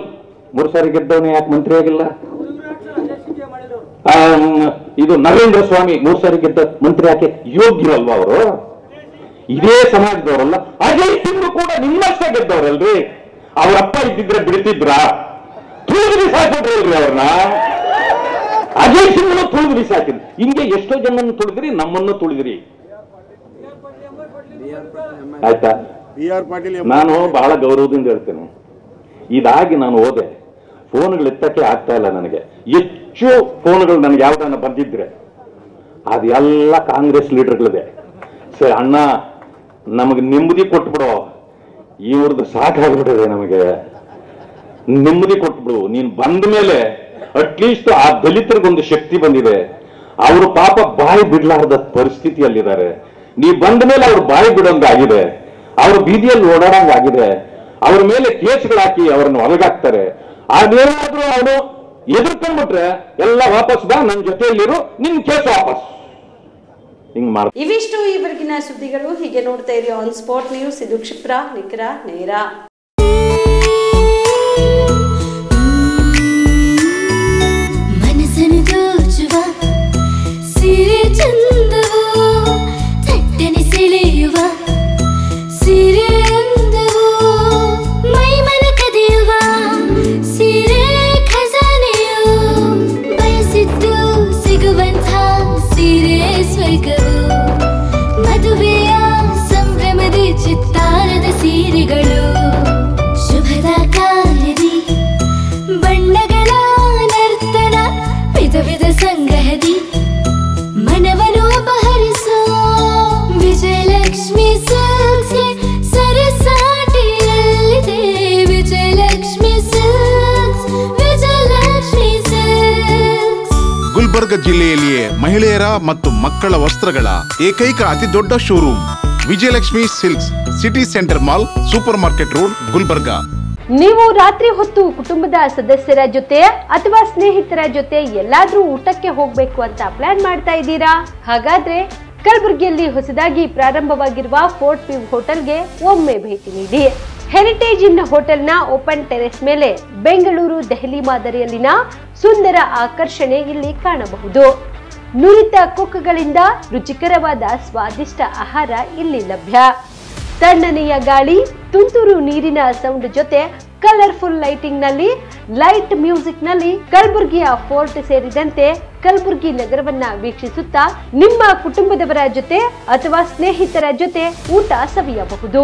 3 ಸಾರಿ ಗೆದ್ದವನೆ, ಯಾಕೆ ಮಂತ್ರಿ ಆಗಿಲ್ಲ? ಇದು ನರೇಂದ್ರ ಸ್ವಾಮಿ 3 ಸಾರಿ ಗೆದ್ದ, ಮಂತ್ರಿ ಯಾಕೆ? ಯೋಗ್ಯರಲ್ವಾ ಅವರು? ಇದೇ ಸಮಾಜದವರಲ್ಲ. ಅಜಯ್ ಸಿಂಗ್ ಕೂಡ ನಿಮ್ಮಷ್ಟೇ ಗೆದ್ದವರಲ್ರಿ. ಅವರಪ್ಪ ಇದ್ದಿದ್ರೆ ಬಿಡ್ತಿದ್ರ? ತುಳಿದು ಬಿಸಾಕಿದ್ರಲ್ರಿ ಅವ್ರನ್ನ. ಅಜಯ್ ಸಿಂಗ್ ತುಳಿದು ಬಿಸಾಕಿದ್ರು. ಹಿಂಗೆ ಎಷ್ಟೋ ಜನನ್ನು ತುಳಿದ್ರಿ, ನಮ್ಮನ್ನು ತುಳಿದ್ರಿ. ಆಯ್ತಾ? ನಾನು ಬಹಳ ಗೌರವದಿಂದ ಹೇಳ್ತೇನೆ, ಇದಾಗಿ ನಾನು ಹೋದೆ, ಫೋನ್ಗಳು ಎತ್ತಕ್ಕೆ ಆಗ್ತಾ ಇಲ್ಲ ನನಗೆ. ಹೆಚ್ಚು ಫೋನ್ಗಳು ನನಗೆ ಯಾವ್ದಾನ ಬಂದಿದ್ರೆ ಅದೆಲ್ಲ ಕಾಂಗ್ರೆಸ್ ಲೀಡರ್ಗಳಿದೆ. ಸರಿ ಅಣ್ಣ, ನಮಗೆ ನೆಮ್ಮದಿ ಕೊಟ್ಬಿಡು, ಇವ್ರದ್ದು ಸಾಕಾಗ್ಬಿಟ್ಟಿದೆ, ನಮಗೆ ನೆಮ್ಮದಿ ಕೊಟ್ಬಿಡು. ನೀನ್ ಬಂದ ಮೇಲೆ ಅಟ್ಲೀಸ್ಟ್ ಆ ದಲಿತರಿಗೊಂದು ಶಕ್ತಿ ಬಂದಿದೆ. ಅವರು ಪಾಪ ಬಾಯಿ ಬಿಡ್ಲಾರ್ದ ಪರಿಸ್ಥಿತಿಯಲ್ಲಿದ್ದಾರೆ. ನೀ ಬಂದ ಮೇಲೆ ಅವ್ರು ಬಾಯಿ ಬಿಡೋಂಗಾಗಿದೆ, ಅವ್ರು ಬೀದಿಯಲ್ಲಿ ಓಡಾಡಂಗಾಗಿದೆ. ಅವ್ರ ಮೇಲೆ ಕೇಸ್ಗಳು ಹಾಕಿ ಅವರನ್ನು ಹೊರಗಾಕ್ತಾರೆ. ಅದೇನಾದ್ರೂ ಅವನು ಎದುರ್ಕೊಂಡ್ಬಿಟ್ರೆ ಎಲ್ಲ ವಾಪಸ್ ಬಾ, ನನ್ನ ಜೊತೆಯಲ್ಲಿರು, ನಿನ್ ಕೇಸ್ ವಾಪಸ್ ಹಿಂಗ್ ಮಾಡ. ಇವಿಷ್ಟು ಈವರೆಗಿನ ಸುದ್ದಿಗಳು. ಹೀಗೆ ನೋಡ್ತಾ ಇರಿ ಆನ್ ಸ್ಪಾಟ್ ನ್ಯೂಸ್. ಇದು ಕ್ಷಿಪ್ರ, ನಿಖರ, ನೇರ. ಮನಸ್ಸನ್ನು ದೋಚುವ ಸಿರೆ ಚಂದವೋ, ಚಟ್ಟನೆ ಸೆಳೆಯುವ ಸಿರೆ ಅಂದವೋ, ಮೈ ಮನ ಕದಿಯುವ ಸಿರೆ ಖಜಾನೆಯೋ, ಬಯಸಿದ್ದು ಸಿಗುವಂಥ ಜಿಲ್ಲೆಯಲ್ಲಿಯೇ ಮಹಿಳೆಯರ ಮತ್ತು ಮಕ್ಕಳ ವಸ್ತ್ರಗಳ ಏಕೈಕ ಅತಿ ದೊಡ್ಡ showroom Vijayalakshmi silks, city centre mall, super market road, Gulbarga. ನೀವು ರಾತ್ರಿ ಹೊತ್ತು ಕುಟುಂಬದ ಸದಸ್ಯರ ಜೊತೆ ಅಥವಾ ಸ್ನೇಹಿತರ ಜೊತೆ ಎಲ್ಲಾದ್ರೂ ಊಟಕ್ಕೆ ಹೋಗ್ಬೇಕು ಅಂತ ಪ್ಲಾನ್ ಮಾಡ್ತಾ ಇದ್ದೀರಾ? ಹಾಗಾದ್ರೆ ಕಲಬುರಗಿಯಲ್ಲಿ ಹೊಸದಾಗಿ ಪ್ರಾರಂಭವಾಗಿರುವ ಫೋರ್ಟ್ ವ್ಯೂ ಹೋಟೆಲ್ಗೆ ಒಮ್ಮೆ ಭೇಟಿ ನೀಡಿ. ಹೆರಿಟೇಜ್ ಇನ್ ಹೋಟೆಲ್ನ ಓಪನ್ ಟೆರೆಸ್ ಮೇಲೆ ಬೆಂಗಳೂರು, ದೆಹಲಿ ಮಾದರಿಯಲ್ಲಿನ ಸುಂದರ ಆಕರ್ಷಣೆ ಇಲ್ಲಿ ಕಾಣಬಹುದು. ನುರಿತ ಕುಕ್ಗಳಿಂದ ರುಚಿಕರವಾದ ಸ್ವಾದಿಷ್ಟ ಆಹಾರ ಇಲ್ಲಿ ಲಭ್ಯ. ತಣ್ಣನೆಯ ಗಾಳಿ, ತುಂತುರು ನೀರಿನ ಸೌಂಡ್ ಜೊತೆ ಕಲರ್ಫುಲ್ ಲೈಟಿಂಗ್ ನಲ್ಲಿ, ಲೈಟ್ ಮ್ಯೂಸಿಕ್ ನಲ್ಲಿ ಕಲಬುರಗಿಯ ಫೋರ್ಟ್ ಸೇರಿದಂತೆ ಕಲಬುರಗಿ ನಗರವನ್ನ ವೀಕ್ಷಿಸುತ್ತಾ ನಿಮ್ಮ ಕುಟುಂಬದವರ ಜೊತೆ ಅಥವಾ ಸ್ನೇಹಿತರ ಜೊತೆ ಊಟ ಸವಿಯಬಹುದು.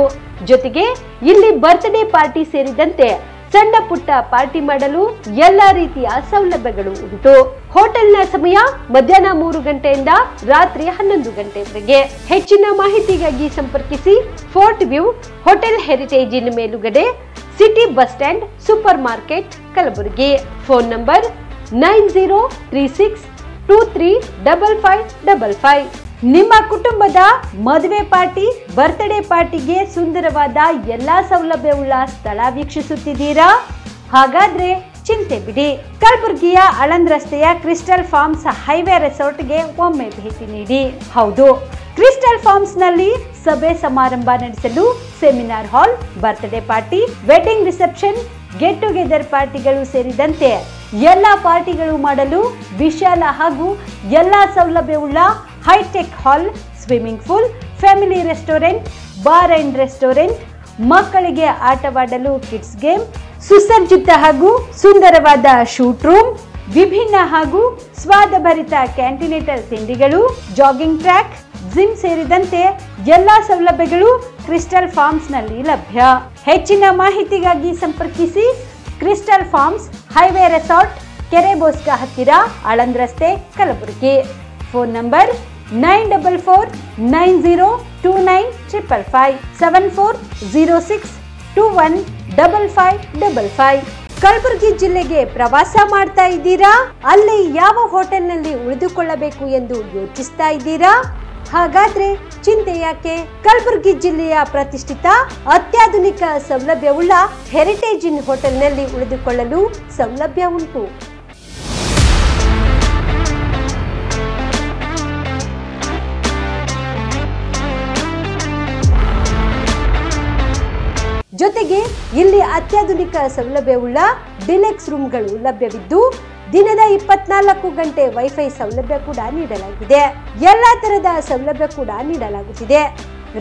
ಜೊತೆಗೆ ಇಲ್ಲಿ ಬರ್ತ್ಡೇ ಪಾರ್ಟಿ ಸೇರಿದಂತೆ ಸಣ್ಣ ಪುಟ್ಟ ಪಾರ್ಟಿ ಮಾಡಲು ಎಲ್ಲಾ ರೀತಿಯ ಸೌಲಭ್ಯಗಳು ಉಂಟು. ಹೋಟೆಲ್ನ ಸಮಯ ಮಧ್ಯಾಹ್ನ 3 ಗಂಟೆಯಿಂದ ರಾತ್ರಿ 11 ಗಂಟೆವರೆಗೆ. ಹೆಚ್ಚಿನ ಮಾಹಿತಿಗಾಗಿ ಸಂಪರ್ಕಿಸಿ ಫೋರ್ಟ್ ವ್ಯೂ ಹೋಟೆಲ್, ಹೆರಿಟೇಜ್ ಇನ್ ಮೇಲುಗಡೆ, city bus stand, super market, Kalaburagi. Phone number 9036235555. ನಿಮ್ಮ ಕುಟುಂಬದ ಮದುವೆ ಪಾರ್ಟಿ, ಬರ್ತ್ಡೇ ಪಾರ್ಟಿಗೆ ಸುಂದರವಾದ ಎಲ್ಲಾ ಸೌಲಭ್ಯವುಳ್ಳ ಸ್ಥಳ ವೀಕ್ಷಿಸುತ್ತಿದ್ದೀರಾ? ಹಾಗಾದ್ರೆ ಚಿಂತೆ ಬಿಡಿ. ಕಲಬುರಗಿಯ ಆಳಂದ್ ರಸ್ತೆಯ ಕ್ರಿಸ್ಟಲ್ ಫಾರ್ಮ್ಸ್ ಹೈವೇ ರೆಸಾರ್ಟ್ಗೆ ಒಮ್ಮೆ ಭೇಟಿ ನೀಡಿ. ಹೌದು, ಕ್ರಿಸ್ಟಲ್ ಫಾರ್ಮ್ಸ್ ನಲ್ಲಿ ಸಭೆ ಸಮಾರಂಭ ನಡೆಸಲು seminar hall, birthday party, wedding reception, get together ಪಾರ್ಟಿಗಳು ಸೇರಿದಂತೆ ಎಲ್ಲಾ ಪಾರ್ಟಿಗಳು ಮಾಡಲು ವಿಶಾಲ ಹಾಗೂ ಎಲ್ಲಾ ಸೌಲಭ್ಯವುಳ್ಳ high tech hall, swimming pool, family restaurant, bar and restaurant, ಮಕ್ಕಳಿಗೆ ಆಟವಾಡಲು ಕಿಡ್ಸ್ ಗೇಮ್, ಸುಸಜ್ಜಿತ ಹಾಗೂ ಸುಂದರವಾದ ಶೂಟ್ ರೂಮ್, ವಿಭಿನ್ನ ಹಾಗೂ ಸ್ವಾದಭರಿತ ಕ್ಯಾಂಟಿನೇಟರ್ ತಿಂಡಿಗಳು, ಜಾಗಿಂಗ್ ಟ್ರ್ಯಾಕ್, ಜಿಮ್ ಸೇರಿದಂತೆ ಎಲ್ಲಾ ಸೌಲಭ್ಯಗಳು ಕ್ರಿಸ್ಟಲ್ ಫಾರ್ಮ್ಸ್ ನಲ್ಲಿ ಲಭ್ಯ. ಹೆಚ್ಚಿನ ಮಾಹಿತಿಗಾಗಿ ಸಂಪರ್ಕಿಸಿ ಕ್ರಿಸ್ಟಲ್ ಫಾರ್ಮ್ಸ್ ಹೈವೇ ರೆಸಾರ್ಟ್, ಕೆರೆ ಬೋಸ್ಕ ಹತ್ತಿರ, ಆಳಂದ್ ರಸ್ತೆ, ಕಲಬುರಗಿ. Phone number 9490295555 7406215555. ಕಲಬುರಗಿ ಜಿಲ್ಲೆಗೆ ಪ್ರವಾಸ ಮಾಡ್ತಾ ಇದ್ದೀರಾ? ಅಲ್ಲಿ ಯಾವ ಹೋಟೆಲ್ನಲ್ಲಿ ಉಳಿದುಕೊಳ್ಳಬೇಕು ಎಂದು ಯೋಚಿಸ್ತಾ ಇದ್ದೀರಾ? ಹಾಗಾದ್ರೆ ಚಿಂತೆ ಯಾಕೆ? ಕಲಬುರಗಿ ಜಿಲ್ಲೆಯ ಪ್ರತಿಷ್ಠಿತ ಅತ್ಯಾಧುನಿಕ ಸೌಲಭ್ಯವುಳ್ಳ ಹೆರಿಟೇಜ್ ಇನ್ ಹೋಟೆಲ್ನಲ್ಲಿ ಉಳಿದುಕೊಳ್ಳಲು ಸೌಲಭ್ಯ ಉಂಟು. ಜೊತೆಗೆ ಇಲ್ಲಿ ಅತ್ಯಾಧುನಿಕ ಸೌಲಭ್ಯವುಳ್ಳ ಡಿಲೆಕ್ಸ್ ರೂಮ್ಗಳು ಲಭ್ಯವಿದ್ದು ದಿನದ 24 ಗಂಟೆ ವೈಫೈ ಸೌಲಭ್ಯ ಕೂಡ ನೀಡಲಾಗಿದೆ. ಎಲ್ಲಾ ತರಹದ ಸೌಲಭ್ಯ ಕೂಡ ನೀಡಲಾಗುತ್ತಿದೆ.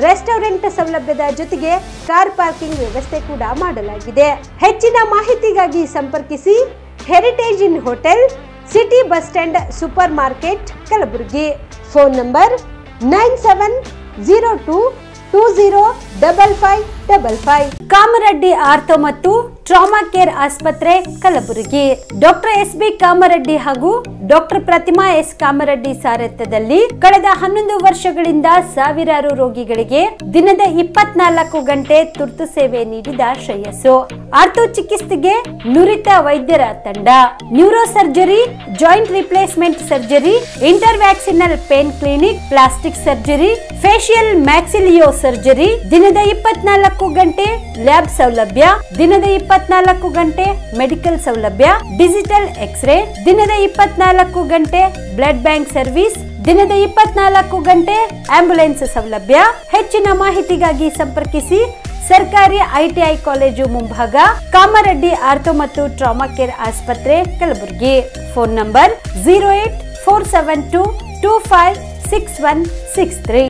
ರೆಸ್ಟೋರೆಂಟ್ ಸೌಲಭ್ಯದ ಜೊತೆಗೆ ಕಾರ್ ಪಾರ್ಕಿಂಗ್ ವ್ಯವಸ್ಥೆ ಕೂಡ ಮಾಡಲಾಗಿದೆ. ಹೆಚ್ಚಿನ ಮಾಹಿತಿಗಾಗಿ ಸಂಪರ್ಕಿಸಿ Heritage Inn Hotel, city bus stand, super market, Kalaburagi. Phone number 9702205555. Kamareddy ortho ಮತ್ತು ಟ್ರಾಮಾ ಕೇರ್ ಆಸ್ಪತ್ರೆ, ಕಲಬುರಗಿ. Doctor S B. ಕಾಮರೆಡ್ಡಿ ಹಾಗೂ ಡಾಕ್ಟರ್ ಪ್ರತಿಮಾ ಎಸ್. ಕಾಮರೆಡ್ಡಿ ಸಾರಥ್ಯದಲ್ಲಿ ಕಳೆದ 11 ವರ್ಷಗಳಿಂದ ಸಾವಿರಾರು ರೋಗಿಗಳಿಗೆ ದಿನದ 24 ಗಂಟೆ ತುರ್ತು ಸೇವೆ ನೀಡಿದ ಶ್ರೇಯಸ್ಸು. ಆರ್ಥೋ ಚಿಕಿತ್ಸೆಗೆ ನುರಿತ ವೈದ್ಯರ ತಂಡ, neuro surgery, joint replacement surgery, interventional pain clinic, plastic surgery, facial maxillo surgery, ದಿನದ 24 ಗಂಟೆ ಲ್ಯಾಬ್ ಸೌಲಭ್ಯ, ದಿನದ 24 ಗಂಟೆ ಮೆಡಿಕಲ್ ಸೌಲಭ್ಯ, ಡಿಜಿಟಲ್ ಎಕ್ಸ್ರೇ, ದಿನದ 24 ಗಂಟೆ ಬ್ಲಡ್ ಬ್ಯಾಂಕ್ ಸರ್ವಿಸ್, ದಿನದ 24 ಗಂಟೆ ಆಂಬ್ಯುಲೆನ್ಸ್ ಸೌಲಭ್ಯ. ಹೆಚ್ಚಿನ ಮಾಹಿತಿಗಾಗಿ ಸಂಪರ್ಕಿಸಿ ಸರ್ಕಾರಿ ಐಟಿಐ ಕಾಲೇಜು ಮುಂಭಾಗ, ಕಾಮರೆಡ್ಡಿ ಆರ್ಥೋ ಮತ್ತು ಟ್ರಾಮಾ ಕೇರ್ ಆಸ್ಪತ್ರೆ, ಕಲಬುರಗಿ. Phone number 08472256163.